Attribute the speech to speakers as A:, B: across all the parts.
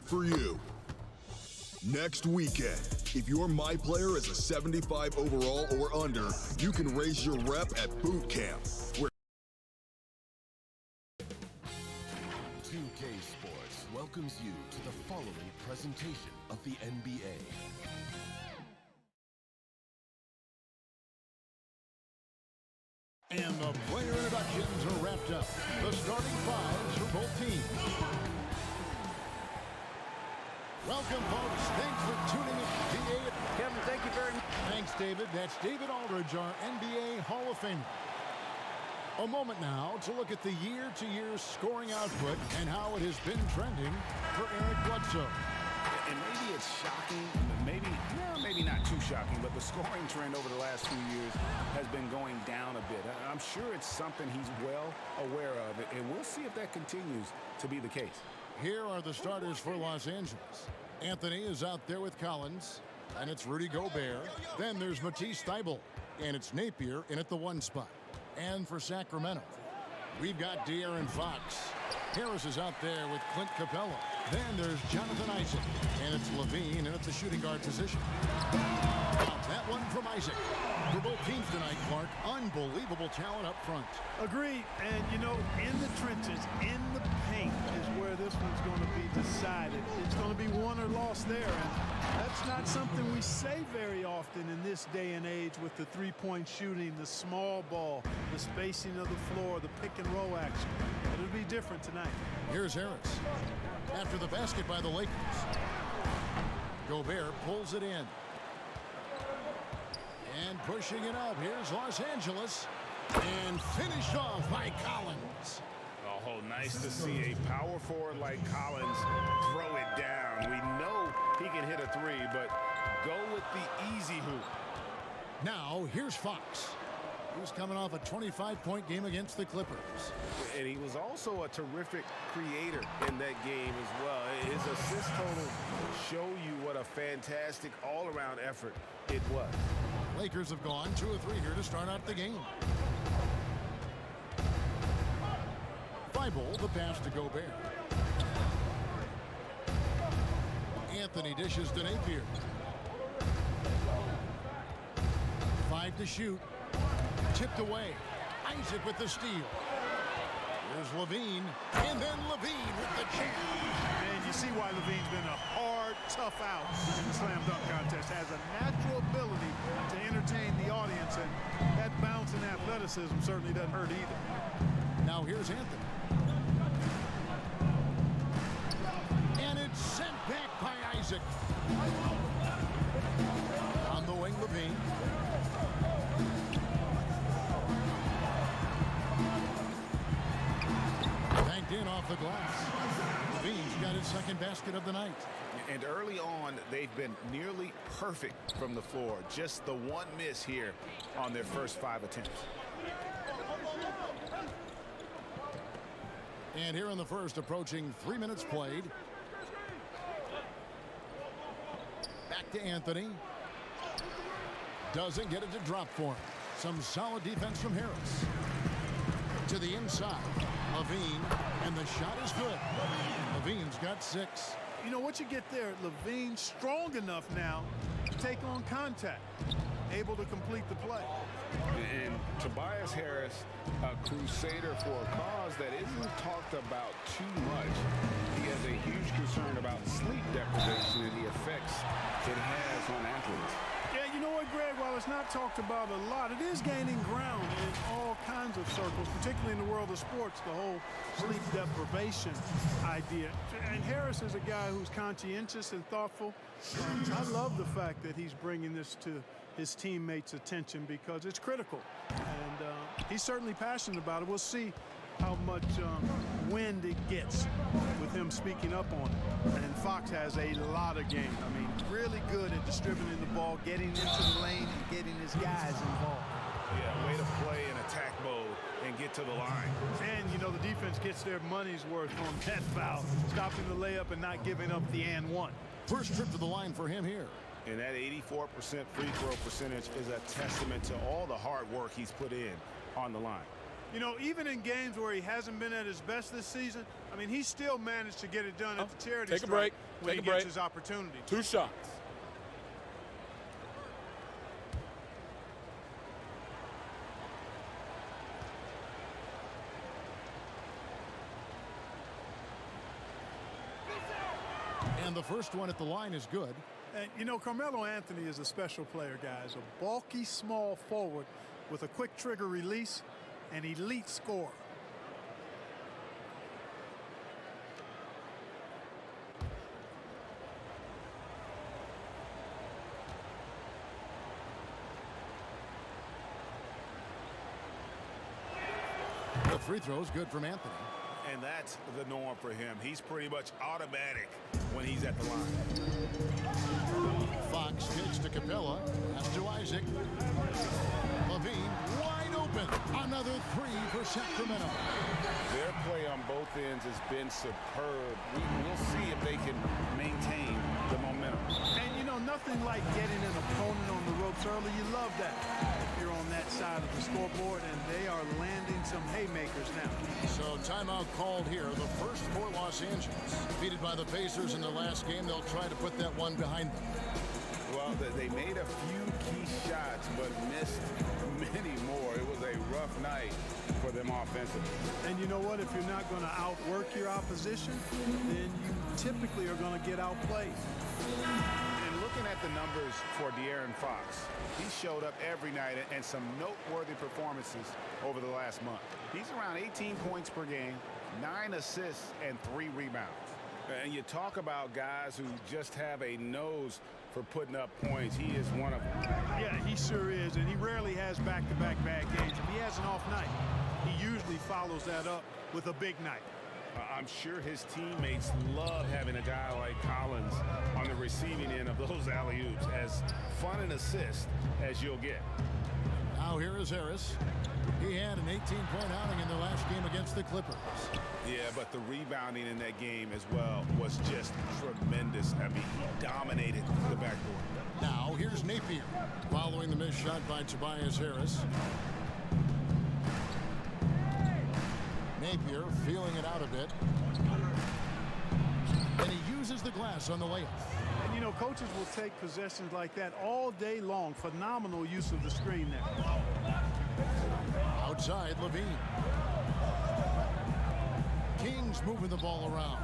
A: for you. Next weekend, if your My Player is a 75 overall or under, you can raise your rep at Boot Camp, where
B: 2K Sports welcomes you to the following presentation of the NBA.
C: And the player introductions are wrapped up. The starting fives for both teams. Welcome, folks. Thanks for tuning in.
D: Kevin, thank you very much.
C: Thanks, David. That's David Aldridge, our NBA Hall of Famer. A moment now to look at the year-to-year scoring output and how it has been trending for Eric Bledsoe.
E: And maybe it's shocking, maybe not too shocking, but the scoring trend over the last few years has been going down a bit. I'm sure it's something he's well aware of, and we'll see if that continues to be the case.
C: Here are the starters for Los Angeles. Anthony is out there with Collins, and it's Rudy Gobert. Then there's Matisse Thybulle, and it's Napier in at the 1 spot. And for Sacramento, we've got De'Aaron Fox. Harris is out there with Clint Capella. Then there's Jonathan Isaac, and it's Levine in at the shooting guard position. Now, that one from Isaac. For both teams tonight, Clark, unbelievable talent up front.
F: Agreed. And, you know, in the trenches, in the paint is where this one's going to be decided. It's going to be won or lost there. And that's not something we say very often in this day and age with the three-point shooting, the small ball, the spacing of the floor, the pick-and-roll action. It'll be different tonight.
C: Here's Harris. After the basket by the Lakers. Gobert pulls it in. And pushing it up. Here's Los Angeles. And finished off by Collins.
E: Oh, nice to see a power forward like Collins throw it down. We know he can hit a three, but go with the easy hoop.
C: Now, here's Fox. He's coming off a 25-point game against the Clippers.
E: And he was also a terrific creator in that game as well. His assist total show you what a fantastic all-around effort it was.
C: Lakers have gone 2 of 3 here to start out the game. Thybulle, the pass to Gobert. Anthony dishes to Napier. 5 to shoot. Tipped away. Isaac with the steal. Here's Levine. And then Levine with the jam.
F: And you see why Levine's been a hard, tough out in the slam dunk contest. Has a natural ability to entertain the audience, and that bounce and athleticism certainly doesn't hurt either.
C: Now here's Anthony. And it's sent back by Isaac. On the wing, Levine. Banked in off the glass. Levine's got his second basket of the night.
E: And early on, they've been nearly perfect from the floor. Just the one miss here on their first 5 attempts.
C: And here in the first, approaching 3 minutes played. Back to Anthony. Doesn't get it to drop for him. Some solid defense from Harris. To the inside. Levine. And the shot is good. Levine's got 6.
F: You know what you get there, Levine strong enough now to take on contact. Able to complete the play.
E: And Tobias Harris, a crusader for a cause that isn't talked about too much. He has a huge concern about sleep deprivation and the effects it has on athletes.
F: Yeah, you know what, Greg? While it's not talked about a lot, it is gaining ground in all kinds of circles, particularly in the world of sports, the whole sleep deprivation idea. And Harris is a guy who's conscientious and thoughtful. I love the fact that he's bringing this to his teammates' attention because it's critical. And he's certainly passionate about it. We'll see how much wind it gets with him speaking up on it. And Fox has a lot of game. I mean, really good at distributing the ball, getting into the lane, and getting his guys involved.
E: Yeah, way to play in attack mode and get to the line.
F: And, you know, the defense gets their money's worth on that foul, stopping the layup and not giving up the and one.
C: First trip to the line for him here.
E: And that 84% free throw percentage is a testament to all the hard work he's put in on the line.
F: You know, even in games where he hasn't been at his best this season, I mean, he still managed to get it done at the charity
D: Take a break.
F: when
D: Take
F: he
D: a
F: gets
D: break.
F: his opportunity.
D: 2 shots.
C: And the first one at the line is good.
F: And, you know, Carmelo Anthony is a special player, guys. A bulky, small forward with a quick trigger release, an elite scorer.
C: The free throw is good from Anthony.
E: And that's the norm for him. He's pretty much automatic when he's at the line.
C: Fox kicks to Capella. Pass to Isaac. Levine wide open. Another 3 for Sacramento.
E: Their play on both ends has been superb. We'll see if they can maintain the momentum.
F: And, you know, nothing like getting an opponent on the ropes early. You love that. If you're on that side of the scoreboard, and they are landing some haymakers now.
C: So timeout called here. The first for Los Angeles. Defeated by the Pacers in the last game. They'll try to put that one behind them.
E: Well, they made a few key shots, but missed many more. It was a rough night for them offensively.
F: And you know what? If you're not going to outwork your opposition, then you typically are going to get outplayed.
E: And looking at the numbers for De'Aaron Fox, he showed up every night and some noteworthy performances over the last month. He's around 18 points per game, 9 assists, and 3 rebounds. And you talk about guys who just have a nose for putting up points. He is one of them.
F: Yeah, he sure is, and he rarely has back-to-back bad games. If he has an off night, he usually follows that up with a big night.
E: I'm sure his teammates love having a guy like Collins on the receiving end of those alley-oops. As fun an assist as you'll get.
C: Now here is Harris. He had an 18-point outing in the last game against the Clippers.
E: Yeah, but the rebounding in that game as well was just tremendous. I mean, he dominated the backboard.
C: Now here's Napier following the missed shot by Tobias Harris. Napier feeling it out a bit. And he uses the glass on the layup.
F: And, you know, coaches will take possessions like that all day long. Phenomenal use of the screen there.
C: Outside, Levine. Kings moving the ball around.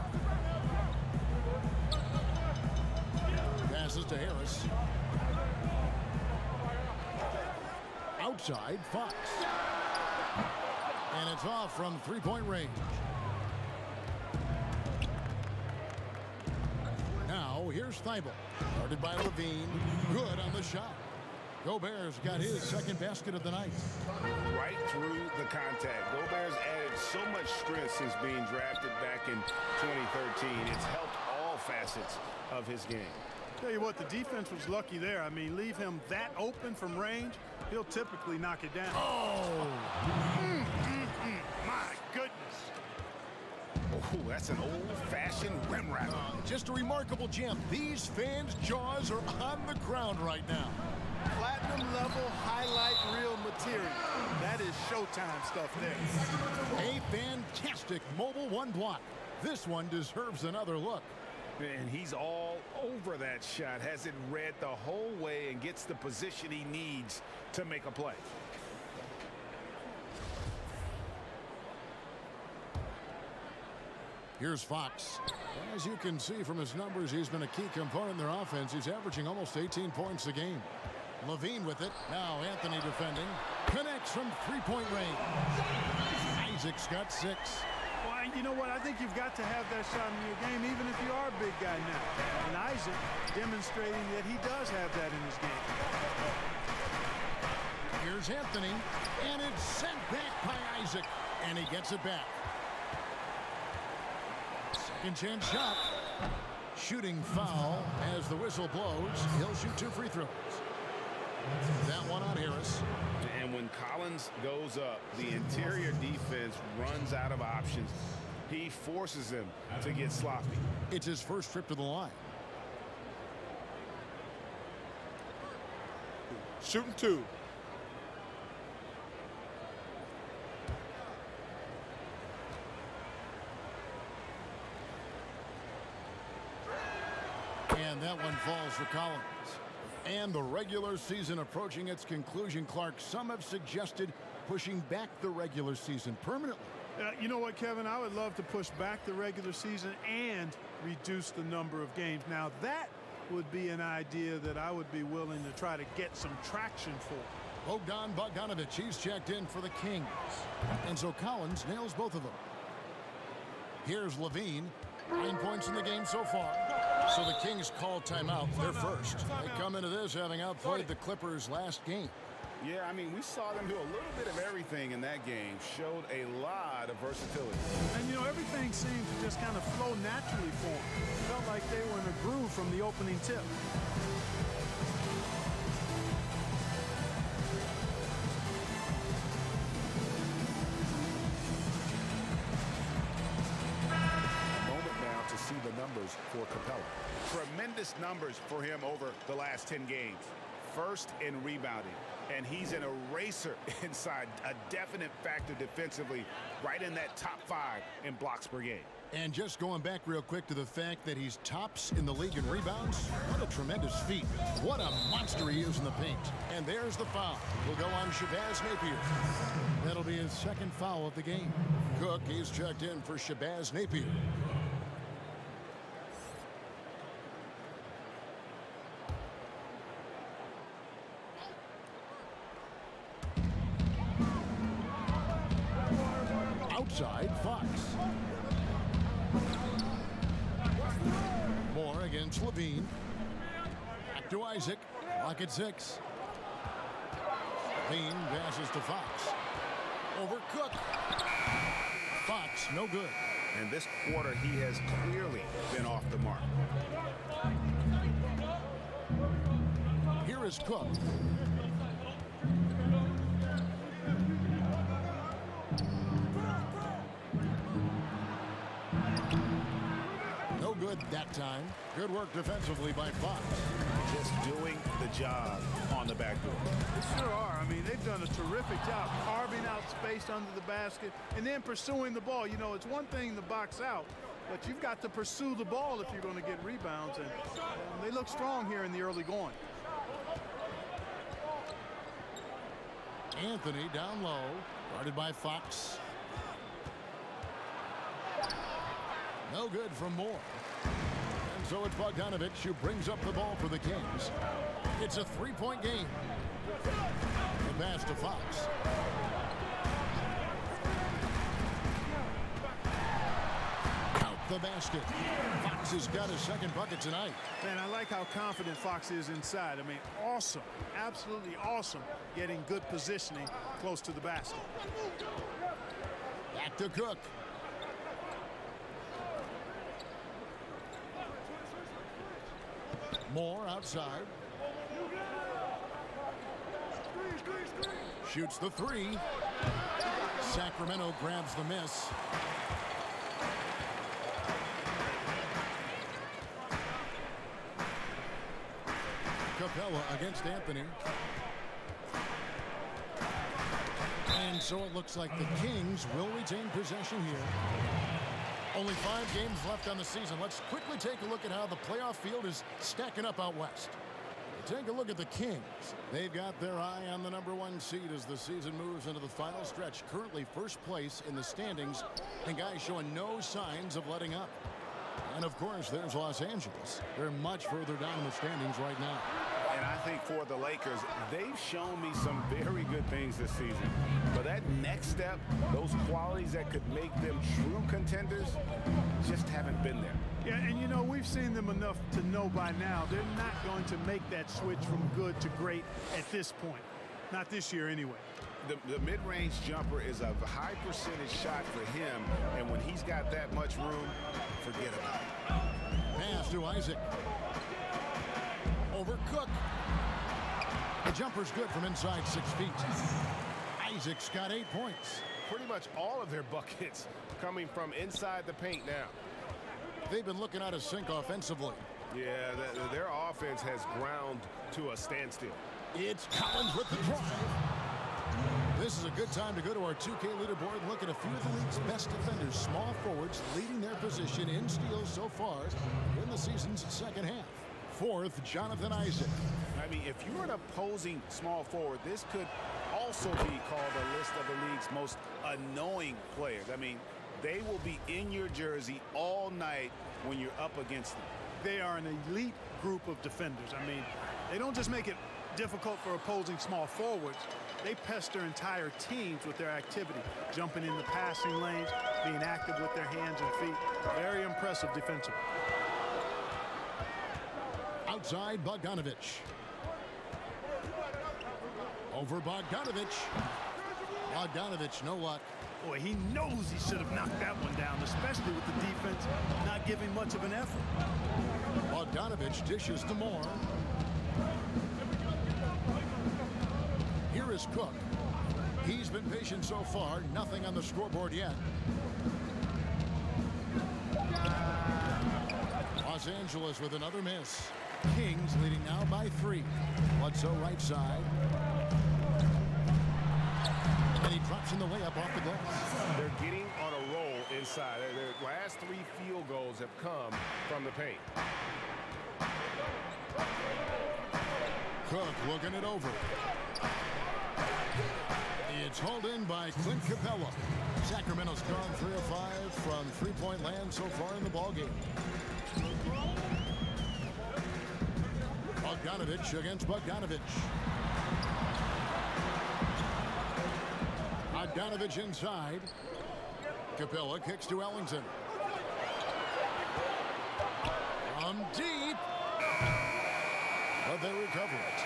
C: Passes to Harris. Outside, Fox. And it's off from three-point range. Now, here's Thibault. Guarded by Levine. Good on the shot. Gobert's got his second basket of the night.
E: Right through the contact. Gobert's added so much strength since being drafted back in 2013. It's helped all facets of his game.
F: Tell you what, the defense was lucky there. I mean, leave him that open from range, he'll typically knock it down.
C: Oh!
F: My goodness.
E: Oh, that's an old-fashioned rim wrap.
C: Just a remarkable jam. These fans' jaws are on the ground right now.
F: Platinum level highlight reel material. That is Showtime stuff there.
C: A fantastic mobile one block. This one deserves another look.
E: And he's all over that shot. Has it read the whole way and gets the position he needs to make a play.
C: Here's Fox. As you can see from his numbers, he's been a key component in their offense. He's averaging almost 18 points a game. Levine with it. Now Anthony defending. Connects from three-point range. Isaac's got 6.
F: Well, you know what? I think you've got to have that shot in your game, even if you are a big guy now. And Isaac demonstrating that he does have that in his game.
C: Here's Anthony. And it's sent back by Isaac. And he gets it back. Second chance shot. Shooting foul as the whistle blows. He'll shoot 2 free throws. That one on Harris.
E: And when Collins goes up, the interior defense runs out of options. He forces them to get sloppy.
C: It's his first trip to the line.
D: Shooting 2.
C: And that one falls for Collins. And the regular season approaching its conclusion, Clark. Some have suggested pushing back the regular season permanently.
F: You know what, Kevin? I would love to push back the regular season and reduce the number of games. Now, that would be an idea that I would be willing to try to get some traction for.
C: Bogdan Bogdanovic, he's checked in for the Kings. And so Collins nails both of them. Here's Levine. 9 points in the game so far. So the Kings call timeout. They're first. They come into this having outplayed the Clippers last game.
E: Yeah, I mean, we saw them do a little bit of everything in that game. Showed a lot of versatility.
F: And, you know, everything seemed to just kind of flow naturally for them. Felt like they were in a groove from the opening tip.
E: See the numbers for Capella. Tremendous numbers for him over the last 10 games. First in rebounding, and he's an eraser inside, a definite factor defensively, right in that top 5 in blocks per game.
C: And just going back real quick to the fact that he's tops in the league in rebounds, what a tremendous feat. What a monster he is in the paint. And there's the foul. Will go on Shabazz Napier. That'll be his second foul of the game. Cook, he's checked in for Shabazz Napier. Outside, Fox. Moore against Levine. Back to Isaac. Lock at 6. Levine passes to Fox. Over Cook. Fox, no good.
E: And this quarter, he has clearly been off the mark.
C: Here is Cook. No good that time. Good work defensively by Fox.
E: Just doing the job on the backboard.
F: They sure are. I mean, they've done a terrific job carving out space under the basket and then pursuing the ball. You know, it's one thing to box out, but you've got to pursue the ball if you're going to get rebounds. And they look strong here in the early going.
C: Anthony down low, guarded by Fox. No good from Moore. And so it's Bogdanovic who brings up the ball for the Kings. It's a 3-point game. The pass to Fox. Out the basket. Fox has got his second bucket tonight.
F: Man, I like how confident Fox is inside. I mean, awesome. Absolutely awesome getting good positioning close to the basket.
C: Back to Cook. Moore outside. Shoots the 3. Sacramento grabs the miss. Capella against Anthony. And so it looks like the Kings will retain possession here. Only 5 games left on the season. Let's quickly take a look at how the playoff field is stacking up out west. Take a look at the Kings. They've got their eye on the #1 seed as the season moves into the final stretch. Currently first place in the standings, and guys showing no signs of letting up. And of course, there's Los Angeles. They're much further down in the standings right now.
E: And I think for the Lakers, they've shown me some very good things this season. But that next step, those qualities that could make them true contenders, just haven't been there.
F: Yeah, and you know, we've seen them enough to know by now they're not going to make that switch from good to great at this point. Not this year anyway.
E: The mid-range jumper is a high percentage shot for him, and when he's got that much room, forget about it.
C: Pass to Isaac. Over Cook. The jumper's good from inside 6 feet. Isaac's got 8 points.
D: Pretty much all of their buckets coming from inside the paint now.
C: They've been looking out of sync offensively.
D: Yeah, their offense has ground to a standstill.
C: It's Collins with the drive. This is a good time to go to our 2K leaderboard and look at a few of the league's best defenders, small forwards, leading their position in steals so far in the season's second half. fourth, Jonathan Isaac.
E: I mean, if you're an opposing small forward, this could also be called a list of the league's most annoying players. I mean, they will be in your jersey all night when you're up against them.
F: They are an elite group of defenders. I mean, they don't just make it difficult for opposing small forwards. They pester entire teams with their activity, jumping in the passing lanes, being active with their hands and feet. Very impressive defensively.
C: Outside, Bogdanovich. Over Bogdanovich. Bogdanovich, no luck.
F: Boy, he knows he should have knocked that one down, especially with the defense not giving much of an effort.
C: Bogdanovich dishes to Moore. Here is Cook. He's been patient so far. Nothing on the scoreboard yet. Los Angeles with another miss. Kings leading now by 3. Bledsoe right side. And he drops in the layup off the glass.
D: They're getting on a roll inside. Their last 3 field goals have come from the paint.
C: Cook looking it over. It's hauled in by Clint Capella. Sacramento's gone 3 of 5 from three-point land so far in the ballgame. Bogdanovich against Bogdanovich. Bogdanovich inside. Capella kicks to Ellington. From deep. But they recover it.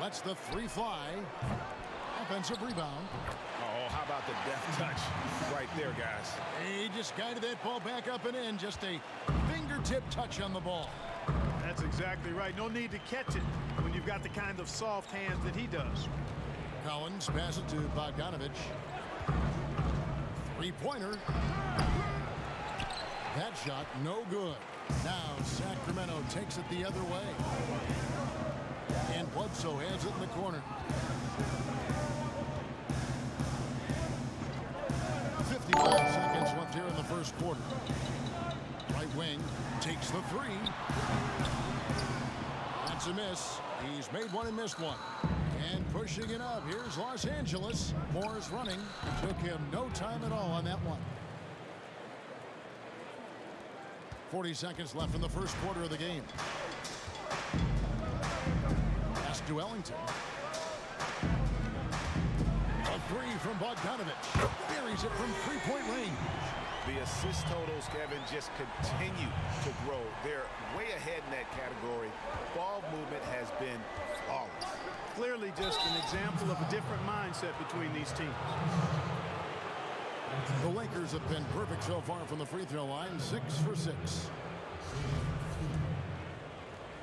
C: Lets the 3 fly. Offensive rebound.
D: Oh, how about the deft touch right there, guys?
C: He just guided that ball back up and in. Just a fingertip touch on the ball.
F: That's exactly right. No need to catch it when you've got the kind of soft hands that he does.
C: Collins passes it to Bogdanovich. Three-pointer. That shot no good. Now Sacramento takes it the other way. And Bledsoe has it in the corner. 55 seconds left here in the first quarter. Right wing takes the 3. That's a miss. He's made one and missed one. And pushing it up. Here's Los Angeles. Moore's running. Took him no time at all on that one. 40 seconds left in the first quarter of the game. Pass to Ellington. A 3 from Bogdanovich. Buries it from three-point range.
E: The assist totals, Kevin, just continue to grow. They're way ahead in that category. Ball movement has been flawless.
F: Clearly just an example of a different mindset between these teams.
C: The Lakers have been perfect so far from the free throw line, 6 for 6.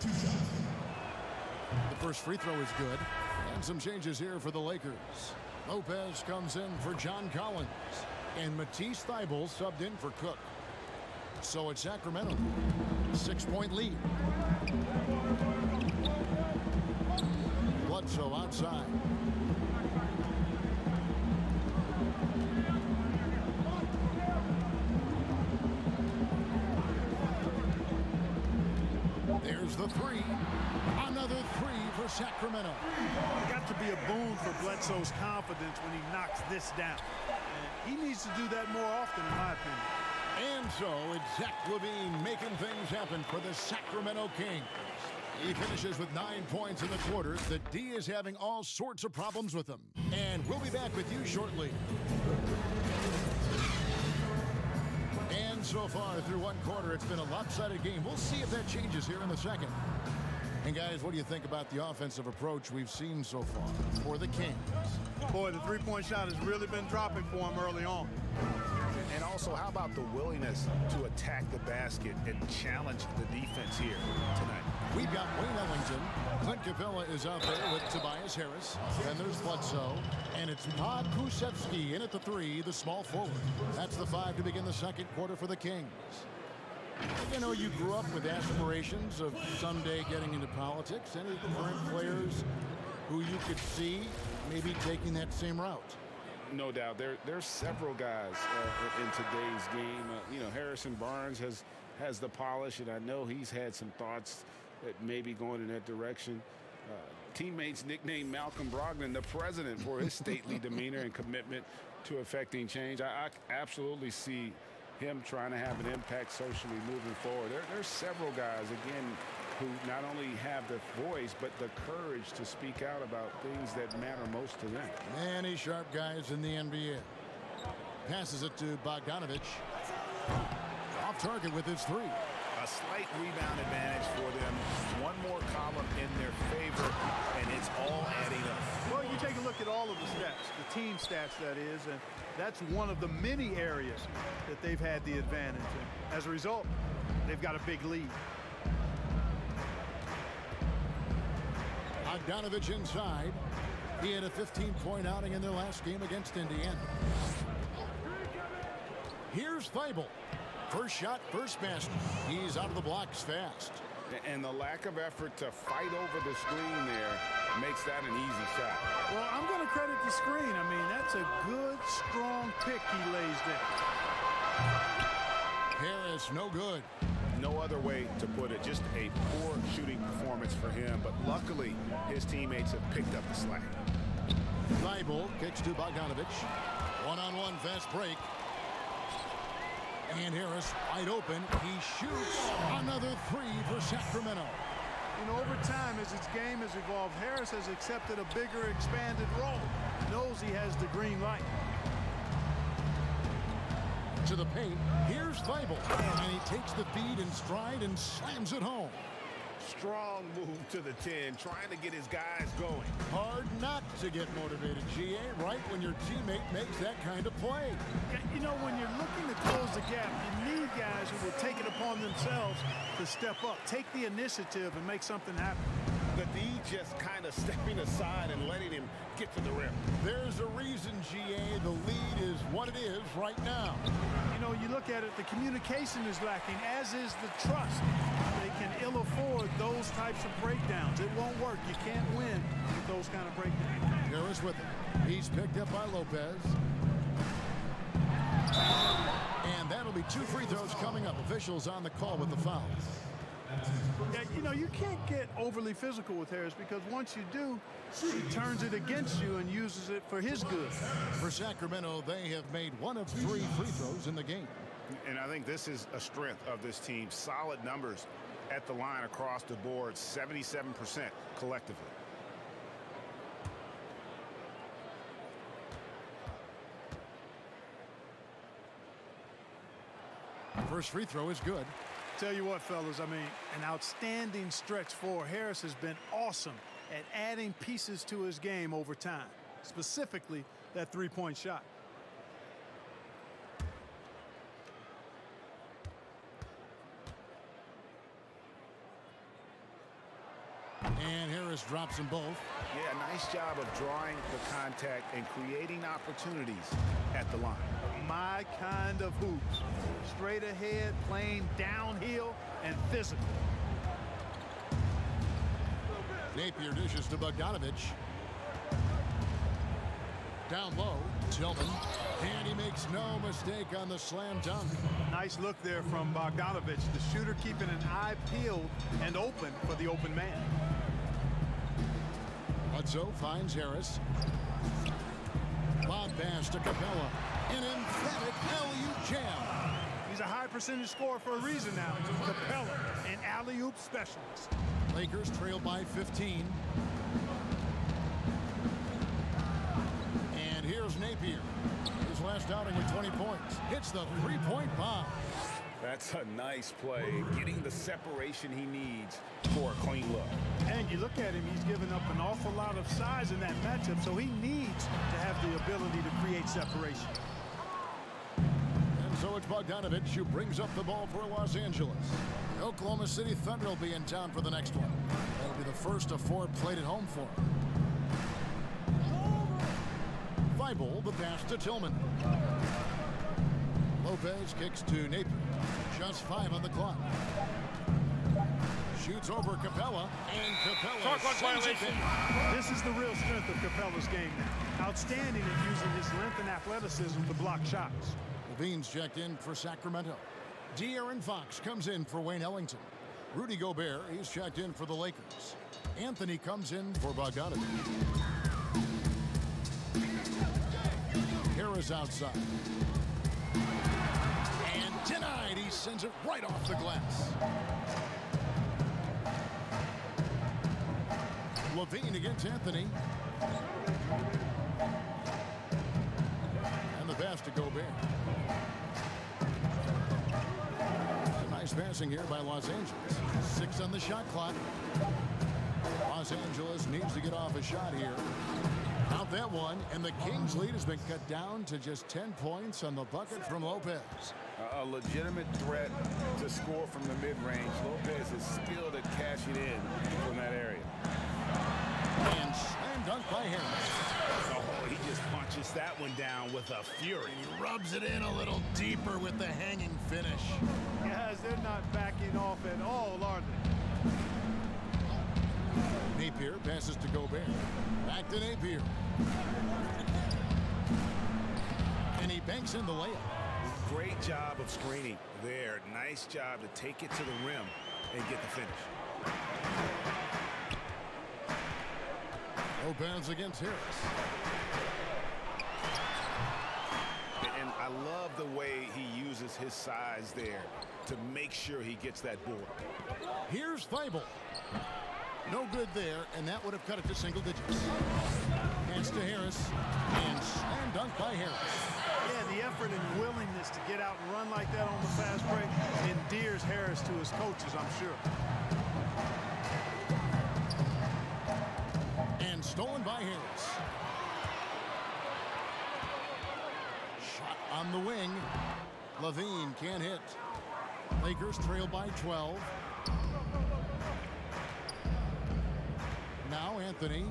C: The first free throw is good. And some changes here for the Lakers. Lopez comes in for John Collins. And Matisse Thybulle subbed in for Cook. So it's Sacramento. 6-point lead. Bledsoe outside. There's the 3. Another 3 for Sacramento.
F: Got to be a boon for Bledsoe's confidence when he knocks this down. And he needs to do that more often, in my opinion.
C: And so it's Zach LaVine making things happen for the Sacramento Kings. He finishes with 9 points in the quarter. The D is having all sorts of problems with him. And we'll be back with you shortly. And so far through one quarter, it's been a lopsided game. We'll see if that changes here in the second. And guys, what do you think about the offensive approach we've seen so far for the Kings?
F: Boy, the three-point shot has really been dropping for him early on.
E: And also, how about the willingness to attack the basket and challenge the defense here tonight?
C: We've got Wayne Ellington. Clint Capella is out there with Tobias Harris. Then there's Bledsoe. And it's Todd Kuszewski in at the 3, the small forward. That's the 5 to begin the second quarter for the Kings. You know, you grew up with aspirations of someday getting into politics. Any current players who you could see maybe taking that same route?
E: No doubt. There's several guys in today's game. Harrison Barnes has the polish, and I know he's had some thoughts that maybe going in that direction. Teammates nicknamed Malcolm Brogdon the president for his stately demeanor and commitment to affecting change. I absolutely see him trying to have an impact socially moving forward. There's several guys, again, who not only have the voice, but the courage to speak out about things that matter most to them.
C: Many sharp guys in the NBA. Passes it to Bogdanovich. Off target with his three.
E: A slight rebound advantage for them. One more column in their favor, and it's all adding up.
F: Well, you take a look at all of the stats, the team stats, that is, and that's one of the many areas that they've had the advantage. And as a result, they've got a big lead.
C: Bogdanovich inside. He had a 15-point outing in their last game against Indiana. Here's Thibault. First shot, first basket. He's out of the blocks fast.
E: And the lack of effort to fight over the screen there makes that an easy shot.
F: Well, I'm going to credit the screen. I mean, that's a good, strong pick he lays there.
C: Harris, no good.
E: No other way to put it. Just a poor shooting performance for him. But luckily, his teammates have picked up the slack.
C: Thibault kicks to Bogdanovich. One-on-one fast break. And Harris wide open. He shoots another three for Sacramento.
F: Over time, as his game has evolved, Harris has accepted a bigger, expanded role. Knows he has the green light.
C: To the paint. Here's Thibault. And he takes the feed in stride and slams it home.
E: Strong move to the 10, trying to get his guys going.
C: Hard not to get motivated, GA, right when your teammate makes that kind of play.
F: When you're looking to close the gap, you need guys who will take it upon themselves to step up, take the initiative, and make something happen.
E: The D just kind of stepping aside and letting him get to the rim.
C: There's a reason, GA, the lead is what it is right now.
F: You look at it, the communication is lacking, as is the trust. They can ill afford those types of breakdowns. It won't work. You can't win with those kind of breakdowns.
C: Harris with it. He's picked up by Lopez. And that'll be 2 free throws coming up. Officials on the call with the fouls.
F: Yeah, you can't get overly physical with Harris because once you do, he turns it against you and uses it for his good.
C: For Sacramento, they have made 1 of 3 free throws in the game.
E: And I think this is a strength of this team. Solid numbers at the line across the board, 77% collectively.
C: First free throw is good.
F: Tell you what, fellas, I mean, an outstanding stretch for Harris has been awesome at adding pieces to his game over time, specifically that three-point shot.
C: And Harris drops them both.
E: Yeah, nice job of drawing the contact and creating opportunities at the line.
F: My kind of hoops. Straight ahead, playing downhill, and physical.
C: Napier dishes to Bogdanovich. Down low, Tillman. And he makes no mistake on the slam dunk.
F: Nice look there from Bogdanovich. The shooter keeping an eye peeled and open for the open man.
C: Bledsoe finds Harris. Lob pass to Capella. An emphatic alley-oop jam.
F: He's a high percentage scorer for a reason now. Capella, an alley-oop specialist.
C: Lakers trail by 15. And here's Napier. His last outing with 20 points. Hits the three-point bomb.
E: That's a nice play, getting the separation he needs for a clean look.
F: And you look at him, he's given up an awful lot of size in that matchup, so he needs to have the ability to create separation.
C: And so it's Bogdanovich who brings up the ball for Los Angeles. The Oklahoma City Thunder will be in town for the next one. That'll be the first of 4 played at home for him. Thibault, the pass to Tillman. Lopez kicks to Napier. Just 5 on the clock. shoots over Capella, and Capella
D: Shot clock
C: sends it
D: violation.
C: back.
F: This is the real strength of Capella's game now. Outstanding at using his length and athleticism to block shots.
C: Levine's checked in for Sacramento. De'Aaron Fox comes in for Wayne Ellington. Rudy Gobert, he's checked in for the Lakers. Anthony comes in for Bogdanovic. Harris outside. And denied. He sends it right off the glass. Levine against Anthony. And the pass to Gobert. Nice passing here by Los Angeles. 6 on the shot clock. Los Angeles needs to get off a shot here. Out that one, and the Kings' lead has been cut down to just 10 points on the bucket from Lopez.
E: A legitimate threat to score from the mid-range. Lopez is skilled at cashing in from that area.
C: And slam dunk by Harris.
E: Oh, he just punches that one down with a fury.
C: He rubs it in a little deeper with the hanging finish.
F: Guys, they're not backing off at all, are they?
C: Napier passes to Gobert. Back to Napier. And he banks in the layup.
E: Great job of screening there. Nice job to take it to the rim and get the finish.
C: Lopez against Harris.
E: And I love the way he uses his size there to make sure he gets that board.
C: Here's Thibault. No good there, and that would have cut it to single digits. Pass to Harris, and slam dunk by Harris.
F: Yeah, the effort and willingness to get out and run like that on the fast break endears Harris to his coaches, I'm sure.
C: And stolen by Harris. Shot on the wing. Levine can't hit. Lakers trail by 12. Now Anthony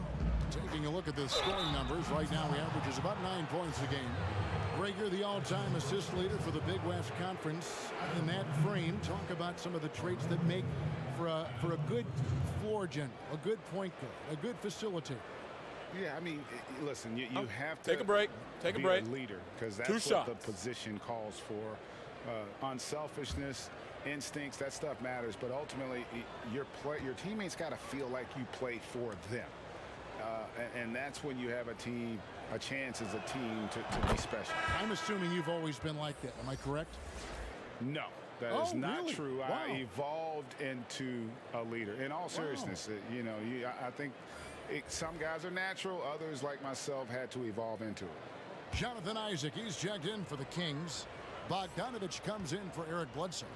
C: taking a look at the scoring numbers. Right now he averages about 9 points a game. Gregor, the all-time assist leader for the Big West Conference. In that frame, talk about some of the traits that make for a good floor general, a good point guard, a good facilitator.
E: Yeah, I mean, listen, you have to
D: Take a break. Take a break.
E: Be a leader, because that's
D: 2
E: what
D: shots.
E: the position calls for. Unselfishness, instincts, that stuff matters. But ultimately, your teammates got to feel like you play for them, and that's when you have a chance as a team to be special.
C: I'm assuming you've always been like that. Am I correct?
E: No, that is not
C: really?
E: true.
C: Wow.
E: I evolved into a leader. In all seriousness, I think some guys are natural. Others, like myself, had to evolve into it.
C: Jonathan Isaac, he's checked in for the Kings. Bogdanovic comes in for Eric Bledsoe.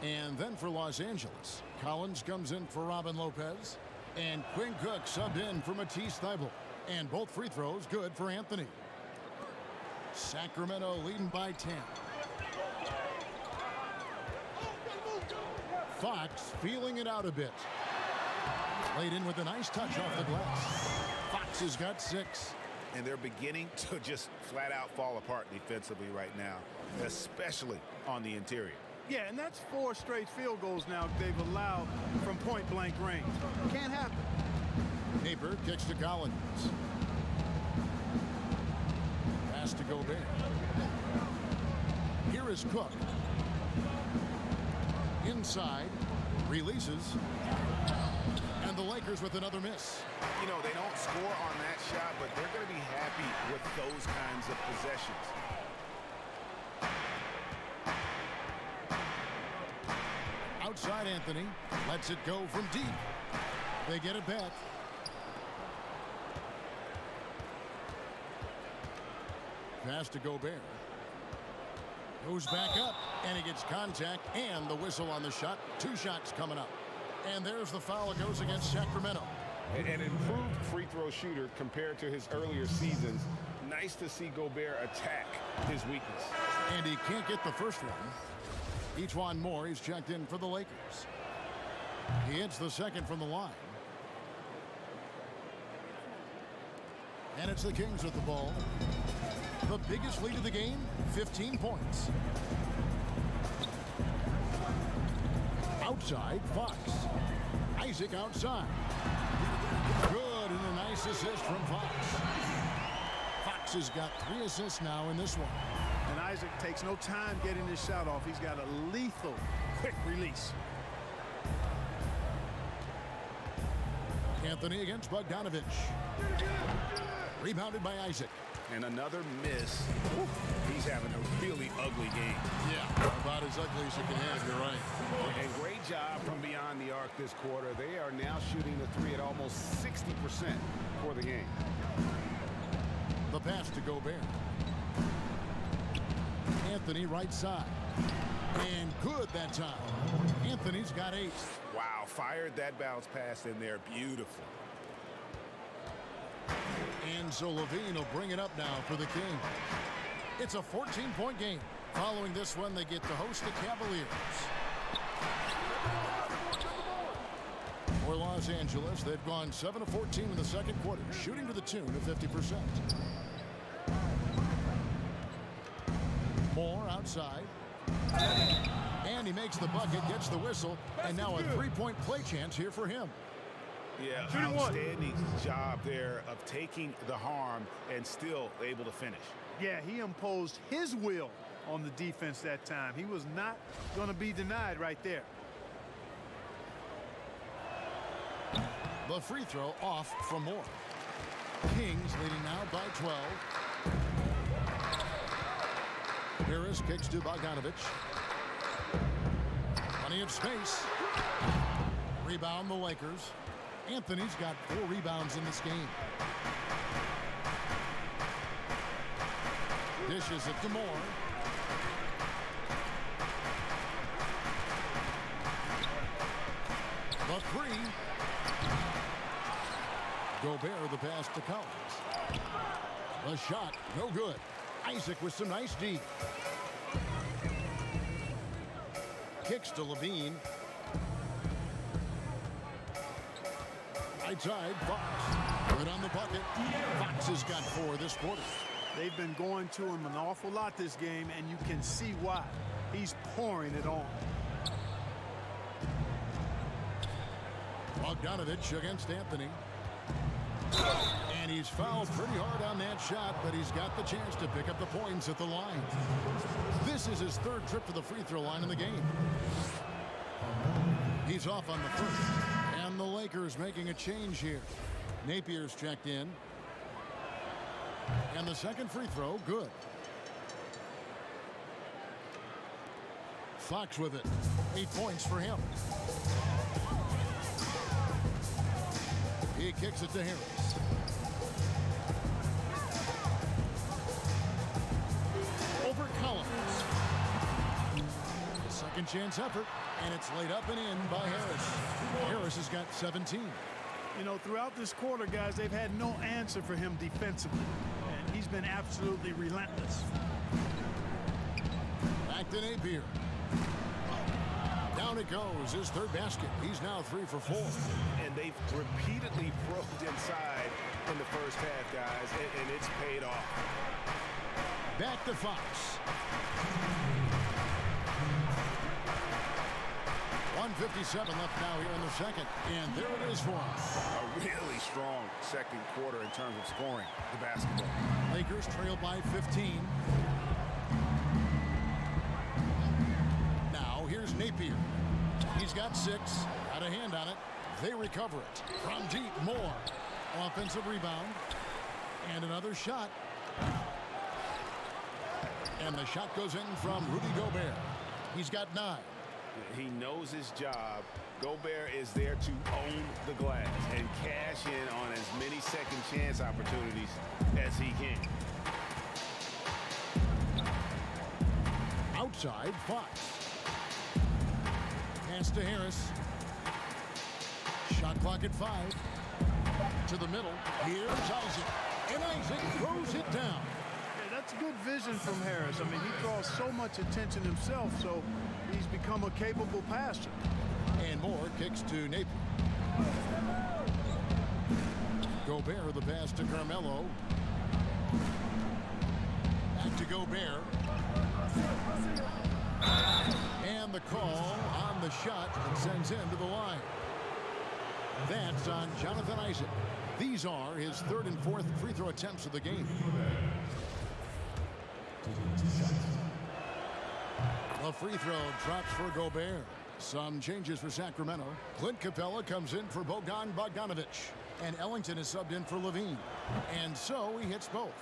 C: And then for Los Angeles, Collins comes in for Robin Lopez. And Quinn Cook subbed in for Matisse Thybulle. And both free throws good for Anthony. Sacramento leading by 10. Fox feeling it out a bit. Laid in with a nice touch off the glass. Fox has got 6.
E: And they're beginning to just flat out fall apart defensively right now, especially on the interior.
F: Yeah, and that's 4 straight field goals now they've allowed from point-blank range. Can't happen.
C: Napier kicks to Collins. Pass to Gobert. Here is Cook. Inside. Releases. And the Lakers with another miss.
E: You know, they don't score on that shot, but they're going to be happy with those kinds of possessions.
C: Outside Anthony. Lets it go from deep. They get it back. Pass to Gobert. Goes back up, and he gets contact and the whistle on the shot. 2 shots coming up. And there's the foul that goes against Sacramento.
E: An improved free throw shooter compared to his earlier seasons. Nice to see Gobert attack his weakness.
C: And he can't get the first one. Ejuan Moore, he's checked in for the Lakers. He hits the second from the line. And it's the Kings with the ball. The biggest lead of the game, 15 points. Outside, Fox. Isaac outside. Good, and a nice assist from Fox. Fox has got 3 assists now in this one.
F: And Isaac takes no time getting his shot off. He's got a lethal, quick release.
C: Anthony against Bogdanovich. Rebounded by Isaac.
E: And another miss. Whew. He's having a really ugly game.
C: Yeah, about as ugly as you can have, you're right.
E: And great job from beyond the arc this quarter. They are now shooting the 3 at almost 60% for the game.
C: The pass to Gobert. Anthony right side. And good that time. Anthony's got 8.
E: Wow, fired that bounce pass in there. Beautiful.
C: And so Levine will bring it up now for the Kings. It's a 14-point game. Following this one, they get to host the Cavaliers. For Los Angeles, they've gone 7 of 14 in the second quarter, shooting to the tune of 50%. Moore outside. And he makes the bucket, gets the whistle, and now a 3-point play chance here for him.
E: Yeah, outstanding job there of taking the harm and still able to finish.
F: Yeah, he imposed his will on the defense that time. He was not going to be denied right there.
C: The free throw off from Moore. Kings leading now by 12. Harris kicks to Bogdanovich. Plenty of space. Rebound the Lakers. Anthony's got 4 rebounds in this game. Dishes it to Moore. The 3. Gobert the pass to Collins. The shot, no good. Isaac with some nice D. Kicks to Levine. Right side, Fox. Good on the bucket. Fox has got 4 this quarter.
F: They've been going to him an awful lot this game, and you can see why. He's pouring it on.
C: Bogdanovich against Anthony. And he's fouled pretty hard on that shot, but he's got the chance to pick up the points at the line. This is his 3rd trip to the free throw line in the game. He's off on the first. And the Lakers making a change here. Napier's checked in. And the second free throw, good. Fox with it. 8 points for him. He kicks it to Harris. Over Collins. Second chance effort, and it's laid up and in by Harris. Harris has got 17.
F: You know, throughout this quarter, guys, they've had no answer for him defensively, and he's been absolutely relentless.
C: Back to Napier. Down it goes, his 3rd basket. He's now 3 for 4.
E: And they've repeatedly probed inside in the first half, guys, and it's paid off.
C: Back to Fox. 1:57 left now here in the second. And there it is for him.
E: A really strong second quarter in terms of scoring the basketball.
C: Lakers trail by 15. Now here's Napier. He's got 6. Got a hand on it. They recover it. From deep, Moore. Offensive rebound. And another shot. And the shot goes in from Rudy Gobert. He's got 9.
E: He knows his job. Gobert is there to own the glass and cash in on as many second chance opportunities as he can.
C: Outside, Fox. Pass to Harris. Shot clock at 5. To the middle. Here's Isaac. And Isaac throws it down.
F: Yeah, that's good vision from Harris. I mean, he draws so much attention himself, so he's become a capable passer.
C: And Moore kicks to Napier. Gobert the pass to Carmelo. Back to Gobert. And the call on the shot that sends him to the line. That's on Jonathan Isaac. These are his third and fourth free throw attempts of the game. The free throw drops for Gobert. Some changes for Sacramento. Clint Capella comes in for Bogan Bogdanovic. And Ellington is subbed in for Levine. And so he hits both.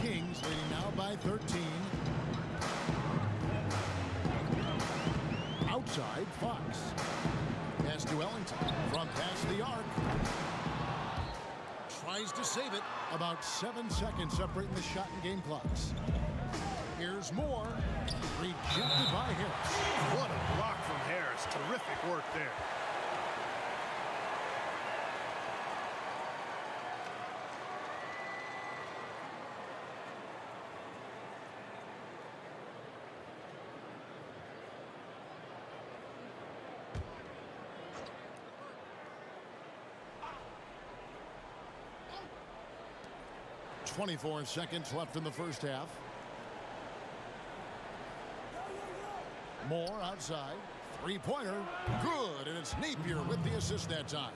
C: Kings leading now by 13. Outside, Fox. Pass to Ellington. From past the arc. Tries to save it. About 7 seconds separating the shot and game clocks. Here's Moore. Rejected by Harris.
F: What a block from Harris. Terrific work there.
C: .24 seconds left in the first half. Moore outside. Three-pointer. Good. And it's Napier with the assist that time.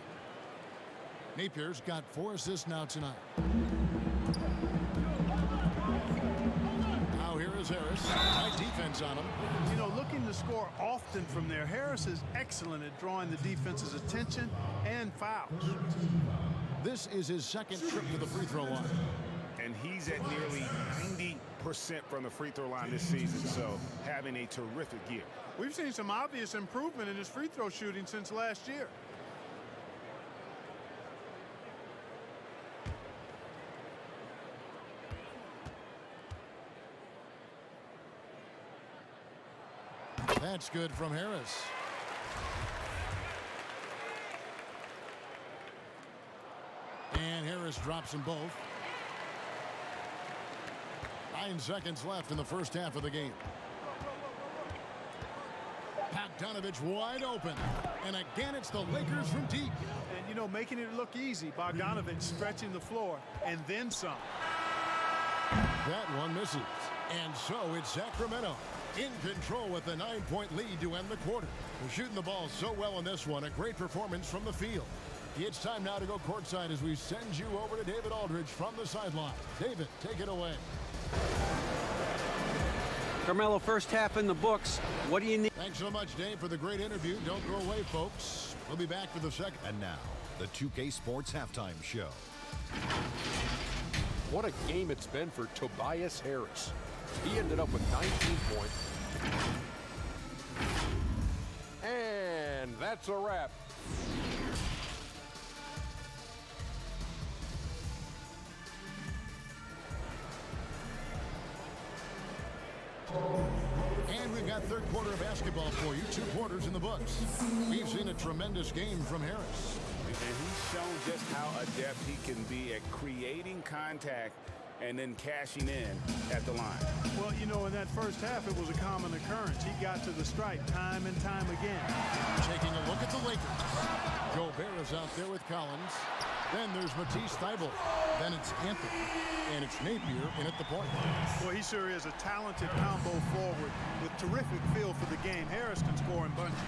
C: Napier's got 4 assists now tonight. Now here is Harris. Tight defense on him.
F: You know, looking to score often from there. Harris is excellent at drawing the defense's attention and fouls.
C: This is his second trip to the free throw line.
E: And he's at nearly 90% from the free throw line this season, so having a terrific year.
F: We've seen some obvious improvement in his free throw shooting since last year.
C: That's good from Harris. And Harris drops them both. 9 seconds left in the first half of the game. Bogdanovic wide open. And again, it's the Lakers from deep.
F: And, you know, making it look easy. Bogdanovic stretching the floor and then some.
C: That one misses. And so it's Sacramento in control with a 9-point lead to end the quarter. They're shooting the ball so well in this one. A great performance from the field. It's time now to go courtside as we send you over to David Aldridge from the sideline. David, take it away.
G: Carmelo, first half in the books. What do you need?
C: Thanks so much, Dave, for the great interview. Don't go away, folks. We'll be back for the second.
H: And now, the 2K Sports Halftime Show.
I: What a game it's been for Tobias Harris. He ended up with 19 points. And that's a wrap.
C: And we've got third quarter of basketball for you. 2 quarters in the books. We've seen a tremendous game from Harris.
E: And he's shown just how adept he can be at creating contact and then cashing in at the line.
F: Well, you know, in that first half, it was a common occurrence. He got to the stripe time and time again.
C: Taking a look at the Lakers. Gobert is out there with Collins. Then there's Matisse Thybulle. Then it's Anthony. And it's Napier in at the point.
F: Well, he sure is a talented combo forward with terrific feel for the game. Harris can score in bunches.